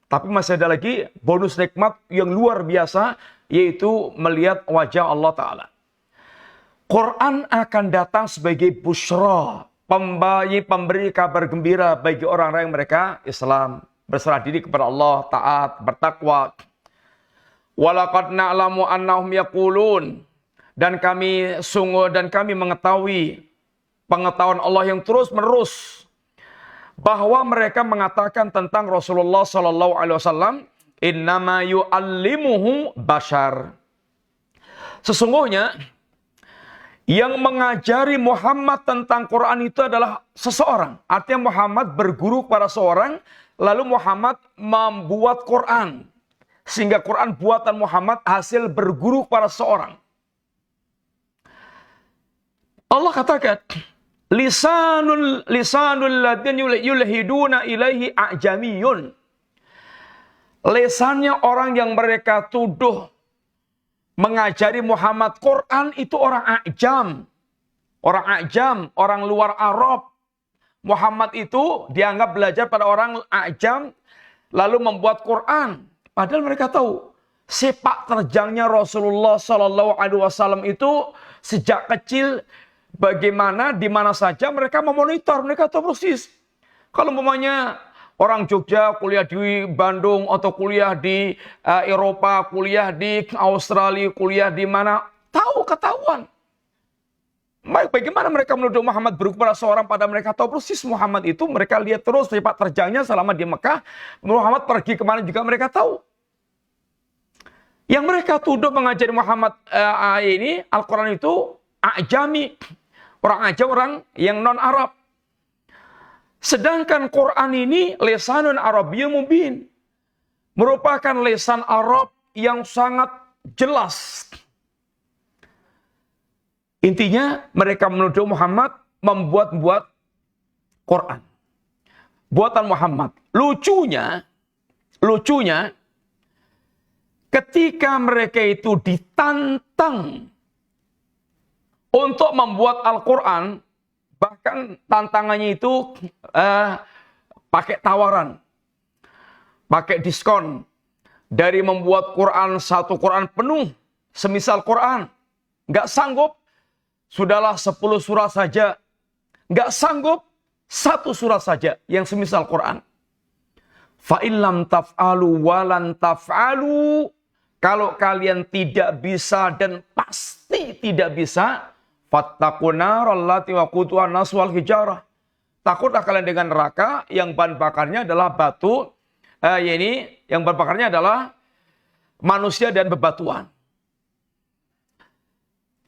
Tapi masih ada lagi bonus nikmat yang luar biasa, yaitu melihat wajah Allah Ta'ala. Quran akan datang sebagai busyra, pemberi kabar gembira bagi orang-orang yang mereka Islam, berserah diri kepada Allah, taat, bertakwa. Walaqad na'lamu annahum yaqulun, dan kami mengetahui pengetahuan Allah yang terus-menerus bahwa mereka mengatakan tentang Rasulullah sallallahu alaihi wasallam, innama yu'allimuhu bashar. Sesungguhnya yang mengajari Muhammad tentang Quran itu adalah seseorang. Artinya Muhammad berguru kepada seorang, lalu Muhammad membuat Quran. Sehingga Quran buatan Muhammad hasil berguru kepada seorang. Allah katakan, lisanul ladin yulhiduna ilaihi a'jamiyun. Lesannya orang yang mereka tuduh mengajari Muhammad Quran itu orang A'jam. Orang A'jam, orang luar Arab. Muhammad itu dianggap belajar pada orang A'jam, lalu membuat Quran. Padahal mereka tahu sepak terjangnya Rasulullah Sallallahu Alaihi Wasallam itu sejak kecil, bagaimana di mana saja mereka memonitor, mereka tahu persis. Kalau umpamanya orang Jogja kuliah di Bandung atau kuliah di Eropa, kuliah di Australia, kuliah di mana, tahu ketahuan. Bagaimana mereka menuduh Muhammad berguru kepada seorang, pada mereka tahu persis Muhammad itu, mereka lihat terus sepak terjangnya selama di Mekah. Muhammad pergi kemana juga mereka tahu. Yang mereka tuduh mengajari Muhammad ini Al-Quran itu A'jami, orang A'jam, orang yang non-Arab. Sedangkan Quran ini lisanun Arabiyyun mubin, merupakan lisan Arab yang sangat jelas. Intinya mereka menuduh Muhammad membuat-buat Quran. Buatan Muhammad. Lucunya ketika mereka itu ditantang untuk membuat Al-Quran, bahkan tantangannya itu pakai tawaran, pakai diskon. Dari membuat Quran, satu Quran penuh, semisal Quran, nggak sanggup, sudahlah 10 surah saja. Nggak sanggup, 1 surah saja yang semisal Quran. Fa'illam taf'alu walan taf'alu. Kalau kalian tidak bisa dan pasti tidak bisa, fattaqun naral lati waquduha an-nas wal hijarah. Takutlah kalian dengan neraka yang bahan bakarnya adalah batu, yang bahan bakarnya adalah manusia dan bebatuan.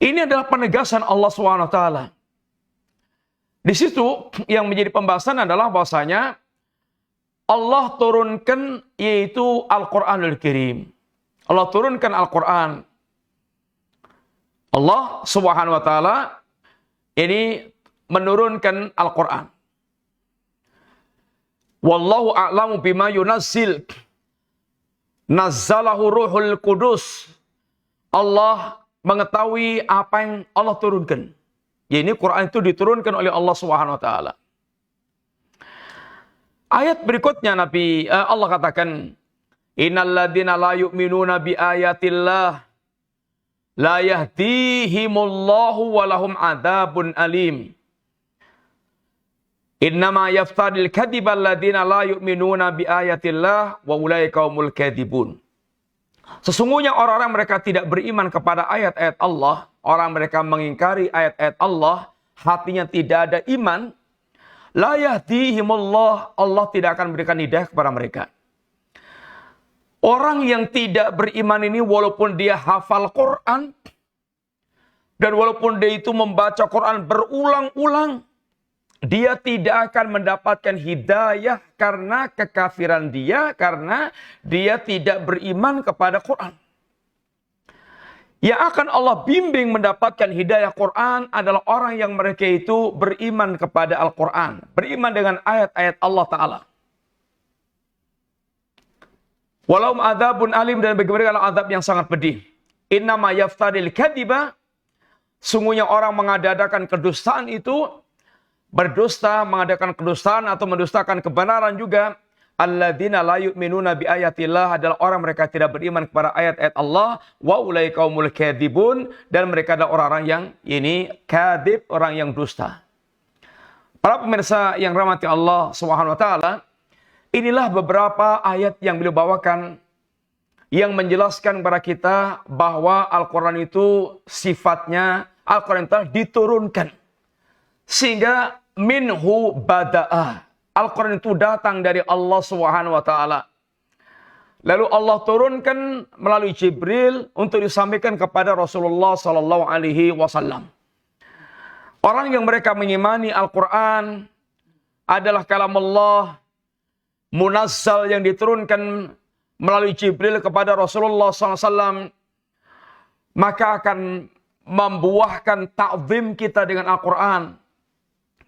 Ini adalah penegasan Allah SWT. Di situ yang menjadi pembahasan adalah bahwasanya Allah turunkan yaitu Al-Quranul Karim. Allah turunkan Al-Quran. Allah Subhanahu wa taala ini menurunkan Al-Quran. Wallahu a'lamu bima yunazzil. Nazzalahu Ruhul Qudus. Allah mengetahui apa yang Allah turunkan. Ya, ini Quran itu diturunkan oleh Allah Subhanahu wa taala. Ayat berikutnya Allah katakan, innal ladzina la yu'minuna bi ayatillah la yahdihimullahu wa lahum adzabun alim. Innama yaftadil kadhiba alladzina la yu'minuna bi ayatillah wa ulaika humul kadzibun. Sesungguhnya orang-orang mereka tidak beriman kepada ayat-ayat Allah, orang mereka mengingkari ayat-ayat Allah, hatinya tidak ada iman, la yahdihimullah, Allah tidak akan memberikan hidayah kepada mereka. Orang yang tidak beriman ini walaupun dia hafal Quran dan walaupun dia itu membaca Quran berulang-ulang, dia tidak akan mendapatkan hidayah karena kekafiran dia, karena dia tidak beriman kepada Quran. Yang akan Allah bimbing mendapatkan hidayah Quran adalah orang yang mereka itu beriman kepada Al-Quran, beriman dengan ayat-ayat Allah Ta'ala. Walau adzabun alim, dan bagi mereka adalah azab yang sangat pedih. Innama yaftadil kadhiba, sungguhnya orang mengadakan kedustaan itu, berdusta, mengadakan kedustaan atau mendustakan kebenaran juga. alladzina la yu'minuna bi ayatillah adalah orang mereka tidak beriman kepada ayat-ayat Allah, wa ulaika humul kadzibun, dan mereka adalah orang-orang yang ini kadzib, orang yang dusta. Para pemirsa yang rahmati Allah Subhanahu wa taala, inilah beberapa ayat yang beliau bawakan yang menjelaskan kepada kita bahwa Al-Qur'an itu sifatnya Al-Qur'an telah diturunkan sehingga minhu bada'a. Al-Quran itu datang dari Allah Subhanahu wa taala. Lalu Allah turunkan melalui Jibril untuk disampaikan kepada Rasulullah sallallahu alaihi wasallam. Orang yang mereka mengimani Al-Quran adalah kalam Allah munazzal yang diturunkan melalui Jibril kepada Rasulullah sallallahu alaihi wasallam, maka akan membuahkan ta'zim kita dengan Al-Quran.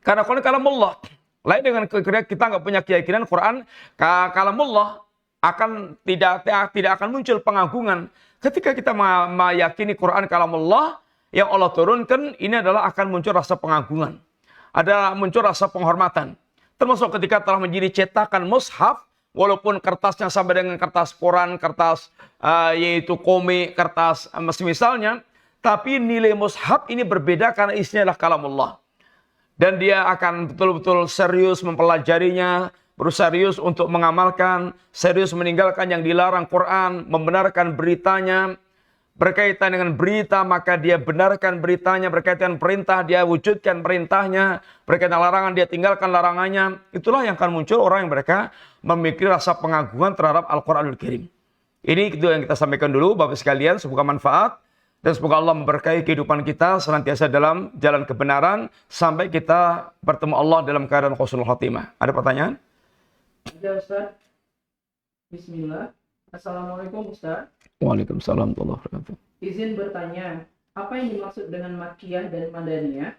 Karena Quran kalam Allah. Lain dengan kita nggak punya keyakinan Quran kalamullah, akan tidak akan muncul pengagungan. Ketika kita meyakini Quran kalamullah yang Allah turunkan, ini adalah akan muncul rasa pengagungan. Ada muncul rasa penghormatan. Termasuk ketika telah menjadi cetakan mushaf, walaupun kertasnya sama dengan kertas Quran, kertas yaitu komik, kertas misalnya, tapi nilai mushaf ini berbeda karena isinya adalah kalamullah. Dan dia akan betul-betul serius mempelajarinya, berserius untuk mengamalkan, serius meninggalkan yang dilarang Quran, membenarkan beritanya. Berkaitan dengan berita, maka dia benarkan beritanya. Berkaitan dengan perintah, dia wujudkan perintahnya. Berkaitan dengan larangan, dia tinggalkan larangannya. Itulah yang akan muncul orang yang mereka memiliki rasa pengagungan terhadap Al-Quranul Karim. Ini itu yang kita sampaikan dulu, Bapak sekalian, semoga manfaat. Dan semoga Allah memberkahi kehidupan kita senantiasa dalam jalan kebenaran sampai kita bertemu Allah dalam keadaan husnul khotimah. Ada pertanyaan? Ada, Ustaz. Bismillah. Assalamualaikum, Ustaz. Waalaikumsalam warahmatullahi wabarakatuh. Izin bertanya, apa yang dimaksud dengan Makkiyah dan Madaniyah?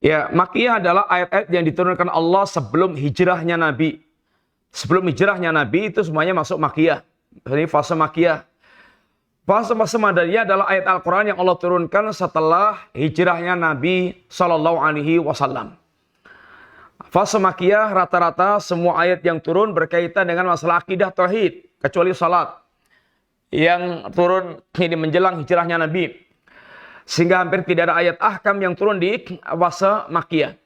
Ya, Makkiyah adalah ayat-ayat yang diturunkan Allah sebelum hijrahnya Nabi. Sebelum hijrahnya Nabi itu semuanya masuk Makkiyah. Ini fase Makkiyah. Fase-fase Madaniyah adalah ayat Al-Quran yang Allah turunkan setelah hijrahnya Nabi Sallallahu Alaihi Wasallam. Fase Makkiyah rata-rata semua ayat yang turun berkaitan dengan masalah akidah tauhid, kecuali salat yang turun ini menjelang hijrahnya Nabi. Sehingga hampir tidak ada ayat ahkam yang turun di fase Makkiyah.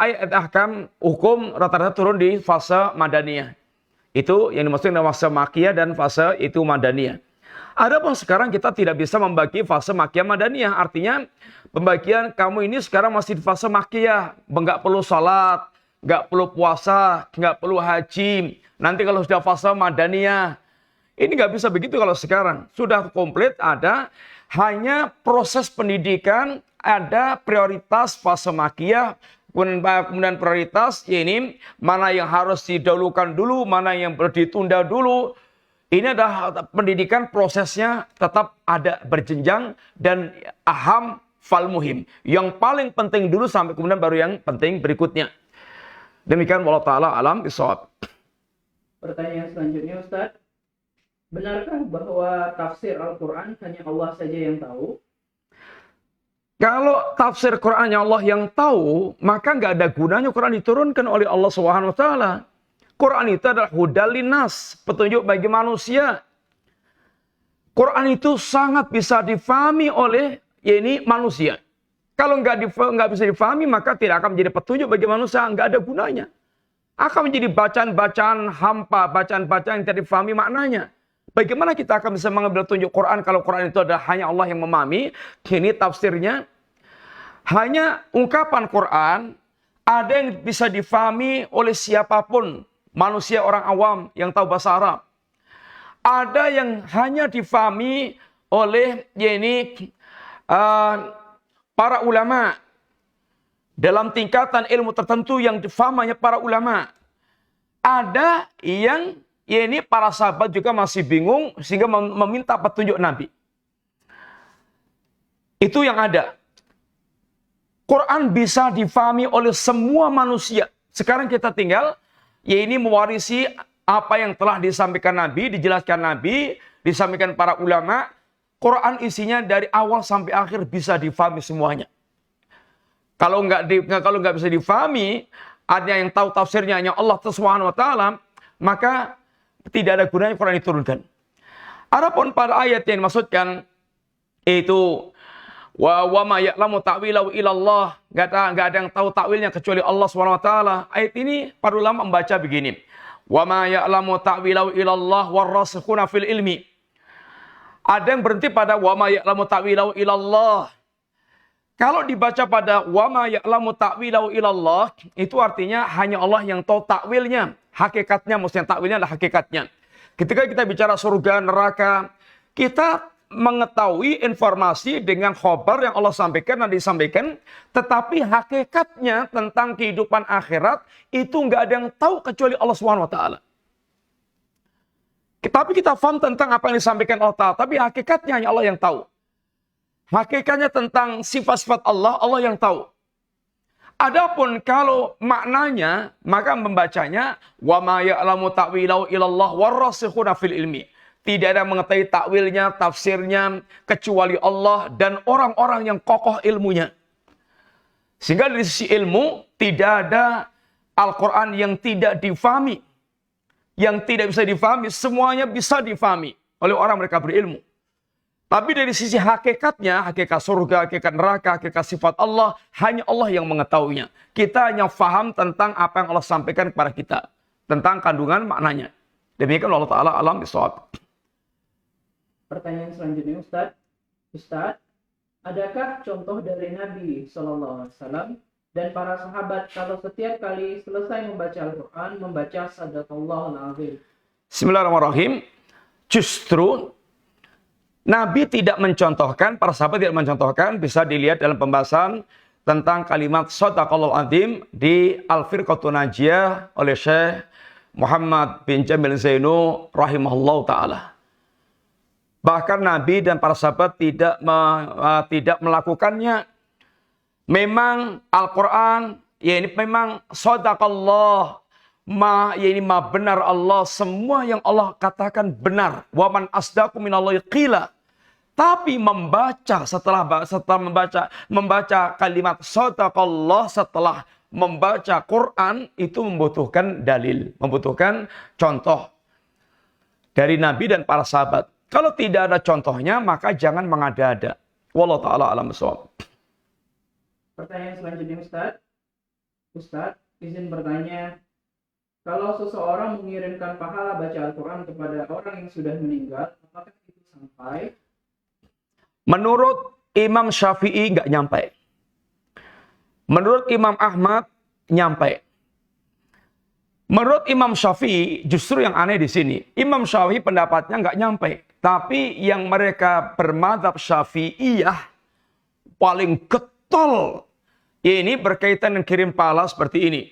Ayat ahkam hukum rata-rata turun di fase Madaniyah. Itu yang dimaksud dengan fase Makkiyah dan fase itu Madaniyah. Adapun sekarang kita tidak bisa membagi fase Makkiyah Madaniyah. Artinya pembagian kamu ini sekarang masih di fase Makkiyah. Nggak perlu salat, nggak perlu puasa, nggak perlu haji. Nanti kalau sudah fase Madaniyah. Ini nggak bisa begitu kalau sekarang. Sudah komplit ada. Hanya proses pendidikan ada prioritas fase Makkiyah. Kemudian prioritas ini mana yang harus didahulukan dulu, mana yang perlu ditunda dulu. Ini adalah pendidikan prosesnya tetap ada berjenjang dan aham fal muhim. Yang paling penting dulu sampai kemudian baru yang penting berikutnya. Demikian wallahu taala alam bisawab. Pertanyaan selanjutnya, Ustaz. Benarkah bahwa tafsir Al-Quran hanya Allah saja yang tahu? Kalau tafsir Qurannya Allah yang tahu, maka nggak ada gunanya Quran diturunkan oleh Allah Subhanahu wa taala. Quran itu adalah hudal linnas, petunjuk bagi manusia. Quran itu sangat bisa difahami oleh manusia. Kalau nggak bisa difahami, maka tidak akan menjadi petunjuk bagi manusia, nggak ada gunanya. Akan menjadi bacaan-bacaan hampa, bacaan-bacaan yang tidak difahami maknanya. Bagaimana kita akan bisa mengambil petunjuk Quran kalau Quran itu adalah hanya Allah yang memahami? Ini tafsirnya. Hanya ungkapan Quran ada yang bisa difahami oleh siapapun. Manusia orang awam yang tahu bahasa Arab. Ada yang hanya difahami oleh para ulama. Dalam tingkatan ilmu tertentu yang difahamnya para ulama. Ada yang para sahabat juga masih bingung sehingga meminta petunjuk Nabi. Itu yang ada. Quran bisa difahami oleh semua manusia. Sekarang kita tinggal mewarisi apa yang telah disampaikan Nabi, dijelaskan Nabi, disampaikan para ulama. Quran isinya dari awal sampai akhir bisa difahami semuanya. Kalau nggak bisa difahami, Ada yang tahu tafsirnya hanya Allah Subhanahu wa taala, maka tidak ada gunanya Quran diturunkan. Adapun pada ayat yang dimaksudkan itu wa ma ya'lamu ta'wilahu illallah, enggak ada yang tahu takwilnya kecuali Allah Subhanahu wa taala. Ayat ini para ulama membaca begini. Wa ma ya'lamu ta'wilahu illallah warasikhuna fil ilmi. Ada yang berhenti pada wa ma ya'lamu ta'wilahu illallah. Kalau dibaca pada wa ma ya'lamu ta'wilahu ilallah, itu artinya hanya Allah yang tahu takwilnya. Hakikatnya, maksudnya takwilnya adalah hakikatnya. Ketika kita bicara surga, neraka, kita mengetahui informasi dengan khobar yang Allah sampaikan dan disampaikan, tetapi hakikatnya tentang kehidupan akhirat, itu nggak ada yang tahu kecuali Allah SWT. Tapi kita paham tentang apa yang disampaikan Allah Ta'ala, tapi hakikatnya hanya Allah yang tahu. Hakikatnya tentang sifat-sifat Allah, Allah yang tahu. Adapun kalau maknanya, maka membacanya wa ma ya'lamu ta'wilahu illallah warasikhuna fil ilmi. Tidak ada yang mengetahui takwilnya, tafsirnya kecuali Allah dan orang-orang yang kokoh ilmunya. Sehingga dari sisi ilmu tidak ada Al-Qur'an yang tidak difahami. Yang tidak bisa difahami, semuanya bisa difahami oleh orang mereka berilmu. Tapi dari sisi hakikatnya, hakikat surga, hakikat neraka, hakikat sifat Allah, hanya Allah yang mengetahuinya. Kita hanya faham tentang apa yang Allah sampaikan kepada kita. Tentang kandungan maknanya. Demikian Allah Ta'ala alam bisawab. Pertanyaan selanjutnya Ustaz. Ustaz, adakah contoh dari Nabi SAW dan para sahabat kalau setiap kali selesai membaca Al-Quran, membaca Sadaqallahul Azim? Bismillahirrahmanirrahim. Justru Nabi tidak mencontohkan, para sahabat tidak mencontohkan, bisa dilihat dalam pembahasan tentang kalimat Sadaqallahul Azim di Al-Firqatun Najiyah oleh Syekh Muhammad bin Jamil Zainu rahimahullah ta'ala. Bahkan Nabi dan para sahabat tidak melakukannya. Memang Al-Quran, ya ini memang Sadaqallah, ya ini ma benar Allah, semua yang Allah katakan benar. Wa man asdaqu minallahi qila. Tapi setelah membaca kalimat Sadaqallah, setelah membaca Quran, itu membutuhkan dalil, membutuhkan contoh dari Nabi dan para sahabat. Kalau tidak ada contohnya, maka jangan mengada-ada. Wallahu ta'ala alam bissawab. Pertanyaan selanjutnya Ustaz. Ustaz, izin bertanya. Kalau seseorang mengirimkan pahala baca Al-Quran kepada orang yang sudah meninggal, apakah itu sampai? Menurut Imam Syafi'i nggak nyampe. Menurut Imam Ahmad nyampe. Menurut Imam Syafi'i justru yang aneh di sini. Imam Syafi'i pendapatnya nggak nyampe. Tapi yang mereka bermadzhab Syafi'iyah paling getol. Ini berkaitan dengan kirim pahala seperti ini.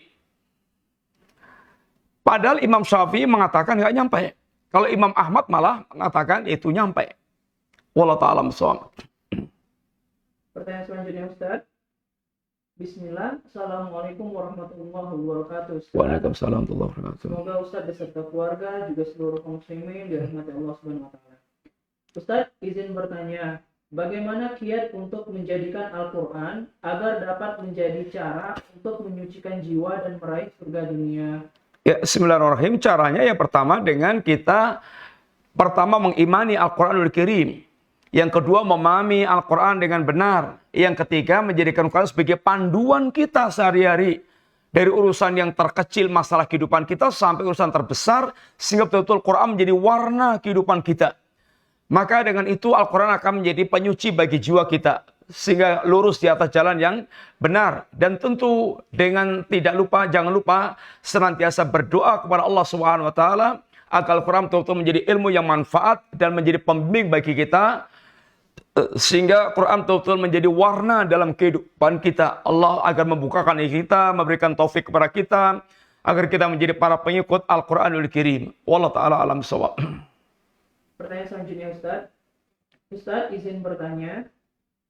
Padahal Imam Syafi'i mengatakan nggak nyampe. Kalau Imam Ahmad malah mengatakan itu nyampe. Wallahu ta'ala bissawab. Pertanyaan selanjutnya Ustaz. Bismillah. Assalamualaikum warahmatullahi wabarakatuh. Ustaz. Waalaikumsalam warahmatullahi wabarakatuh. Semoga Ustaz beserta keluarga juga seluruh kaum muslimin dirahmati Allah Subhanahu wa taala. Ustaz, izin bertanya, bagaimana kiat untuk menjadikan Al-Qur'an agar dapat menjadi cara untuk menyucikan jiwa dan meraih surga dunia? Ya, bismillahirrahmanirrahim. Caranya yang pertama dengan kita mengimani Al-Qur'anul Karim. Yang kedua, memahami Al-Quran dengan benar. Yang ketiga, menjadikan Al-Quran sebagai panduan kita sehari-hari. Dari urusan yang terkecil masalah kehidupan kita sampai urusan terbesar. Sehingga betul-betul Quran menjadi warna kehidupan kita. Maka dengan itu Al-Quran akan menjadi penyuci bagi jiwa kita. Sehingga lurus di atas jalan yang benar. Dan tentu dengan jangan lupa senantiasa berdoa kepada Allah Subhanahu wa taala agar Al-Quran betul-betul menjadi ilmu yang manfaat dan menjadi pembimbing bagi kita. Sehingga Quran betul-betul menjadi warna dalam kehidupan kita. Allah agar membukakan kita, memberikan taufik kepada kita, agar kita menjadi para pengikut Al-Quranul Karim. Wallahu ta'ala alam bissawab. Pertanyaan selanjutnya Ustaz. Ustaz, izin bertanya,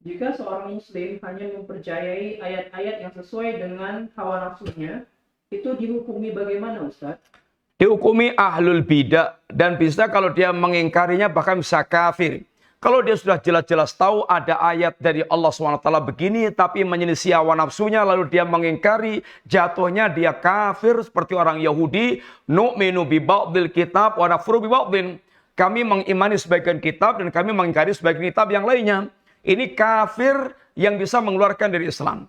jika seorang muslim hanya mempercayai ayat-ayat yang sesuai dengan hawa nafsunya, itu dihukumi bagaimana Ustaz? Dihukumi ahlul bidah, dan bisa kalau dia mengingkarinya bahkan bisa kafir. Kalau dia sudah jelas-jelas tahu ada ayat dari Allah SWT begini, tapi menyelisih hawa nafsunya, lalu dia mengingkari, jatuhnya dia kafir seperti orang Yahudi. Nu'minu bi ba'dil kitab wa nakfuru bi ba'din. Kami mengimani sebagian kitab dan kami mengingkari sebagian kitab yang lainnya. Ini kafir yang bisa mengeluarkan dari Islam.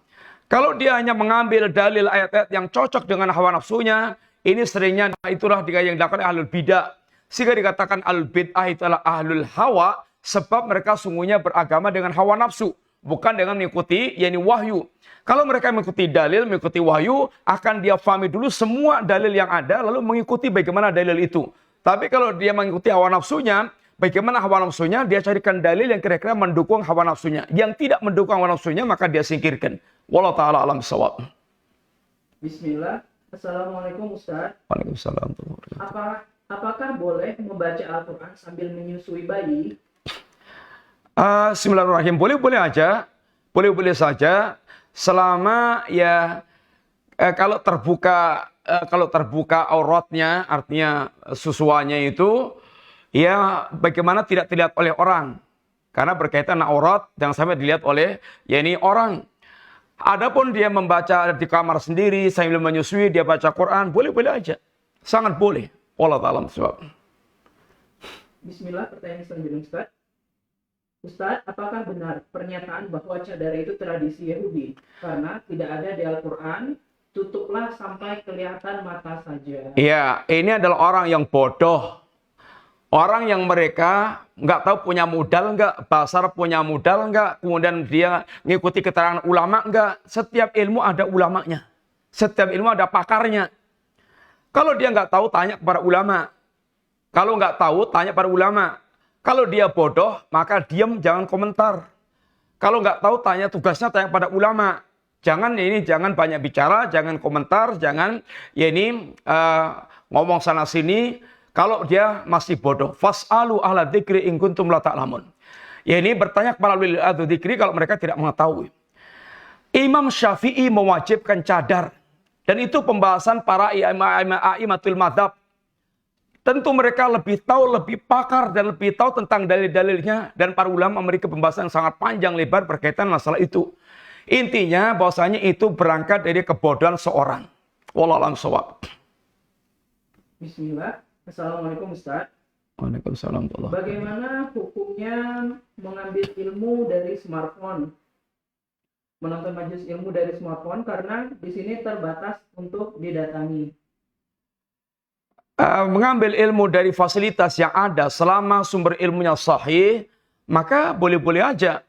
Kalau dia hanya mengambil dalil ayat-ayat yang cocok dengan hawa nafsunya, ini seringnya itulah yang dilakukan ahlul bidah. Sehingga dikatakan ahlul bid'ah itu adalah ahlul hawa, sebab mereka sungguhnya beragama dengan hawa nafsu, bukan dengan mengikuti yakni wahyu. Kalau mereka mengikuti dalil, mengikuti wahyu, akan dia fahami dulu semua dalil yang ada, lalu mengikuti bagaimana dalil itu. Tapi kalau dia mengikuti hawa nafsunya, bagaimana hawa nafsunya, dia carikan dalil yang kira-kira mendukung hawa nafsunya. Yang tidak mendukung hawa nafsunya, maka dia singkirkan. Wallahu ta'ala alam bissawab. Bismillah. Assalamualaikum Ustaz. Waalaikumsalam. Apakah boleh membaca Al-Quran sambil menyusui bayi? Bismillahirrahmanirrahim. Boleh-boleh aja. Boleh-boleh saja. Selama ya kalau terbuka auratnya, artinya susuannya itu, ya bagaimana tidak dilihat oleh orang. Karena berkaitan dengan aurat, jangan sampai dilihat oleh yakni orang. Adapun dia membaca di kamar sendiri sambil menyusui, dia baca Quran, boleh-boleh aja. Sangat boleh. Allah ta'ala sebab. Bismillah, pertanyaan selanjutnya Ustaz. Ustaz, apakah benar pernyataan bahwa cadar itu tradisi Yahudi? Karena tidak ada di Al-Quran, tutuplah sampai kelihatan mata saja. Iya, ini adalah orang yang bodoh. Orang yang mereka nggak tahu punya modal nggak, pasar punya modal nggak, kemudian dia ngikuti keterangan ulama nggak. Setiap ilmu ada ulamanya. Setiap ilmu ada pakarnya. Kalau dia nggak tahu, tanya kepada ulama. Kalau nggak tahu, tanya pada ulama. Kalau dia bodoh, maka diam, jangan komentar. Kalau nggak tahu, tugasnya tanya pada ulama. Jangan banyak bicara, jangan komentar, jangan ngomong sana sini. Kalau dia masih bodoh, fas'alu ahla dzikri in kuntum la ta'lamun. Ya ini bertanya kepada ulil dzikri kalau mereka tidak mengetahui. Imam Syafi'i mewajibkan cadar. Dan itu pembahasan para a'immatul madzhab. Tentu mereka lebih tahu, lebih pakar dan lebih tahu tentang dalil-dalilnya. Dan para ulama memberikan pembahasan yang sangat panjang lebar berkaitan masalah itu. Intinya bahwasanya itu berangkat dari kebodohan seorang. Wallahu a'lam bishawab. Bismillah. Assalamualaikum Ustaz. Waalaikumsalam. Bagaimana hukumnya mengambil ilmu dari smartphone? Menonton majelis ilmu dari smartphone karena di sini terbatas untuk didatangi. Mengambil ilmu dari fasilitas yang ada selama sumber ilmunya sahih, maka boleh-boleh aja.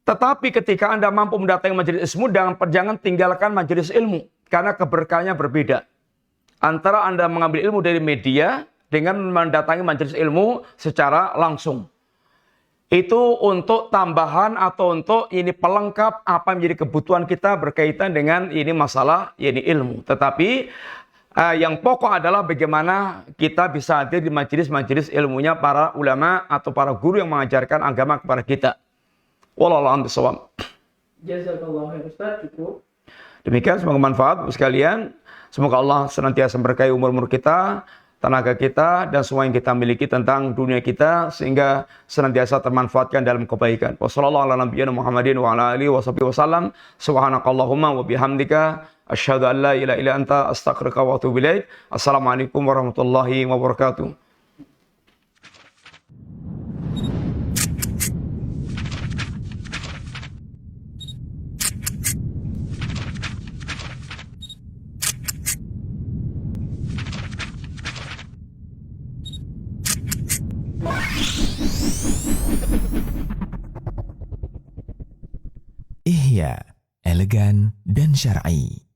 Tetapi ketika Anda mampu mendatangi majelis ilmu, jangan tinggalkan majelis ilmu. Karena keberkahannya berbeda. Antara Anda mengambil ilmu dari media dengan mendatangi majelis ilmu secara langsung. Itu untuk tambahan atau untuk ini pelengkap apa yang menjadi kebutuhan kita berkaitan dengan ini masalah ini ilmu. Tetapi yang pokok adalah bagaimana kita bisa hadir di majelis-majelis ilmunya para ulama atau para guru yang mengajarkan agama kepada kita. Wallahu a'lam bishawab. Jazakallahu khairan Ustaz, cukup. Demikian, semoga manfaat untuk sekalian. Semoga Allah senantiasa memberkahi umur-umur kita, tenaga kita, dan semua yang kita miliki tentang dunia kita, sehingga senantiasa termanfaatkan dalam kebaikan. Wassalamualaikum warahmatullahi wabarakatuh. Subhanakallahumma wa bihamdika asyhadu an la ilaha illa anta astaghfiruka wa atubu ilaik. Assalamualaikum warahmatullahi wabarakatuh. Ihya, elegan dan syar'i.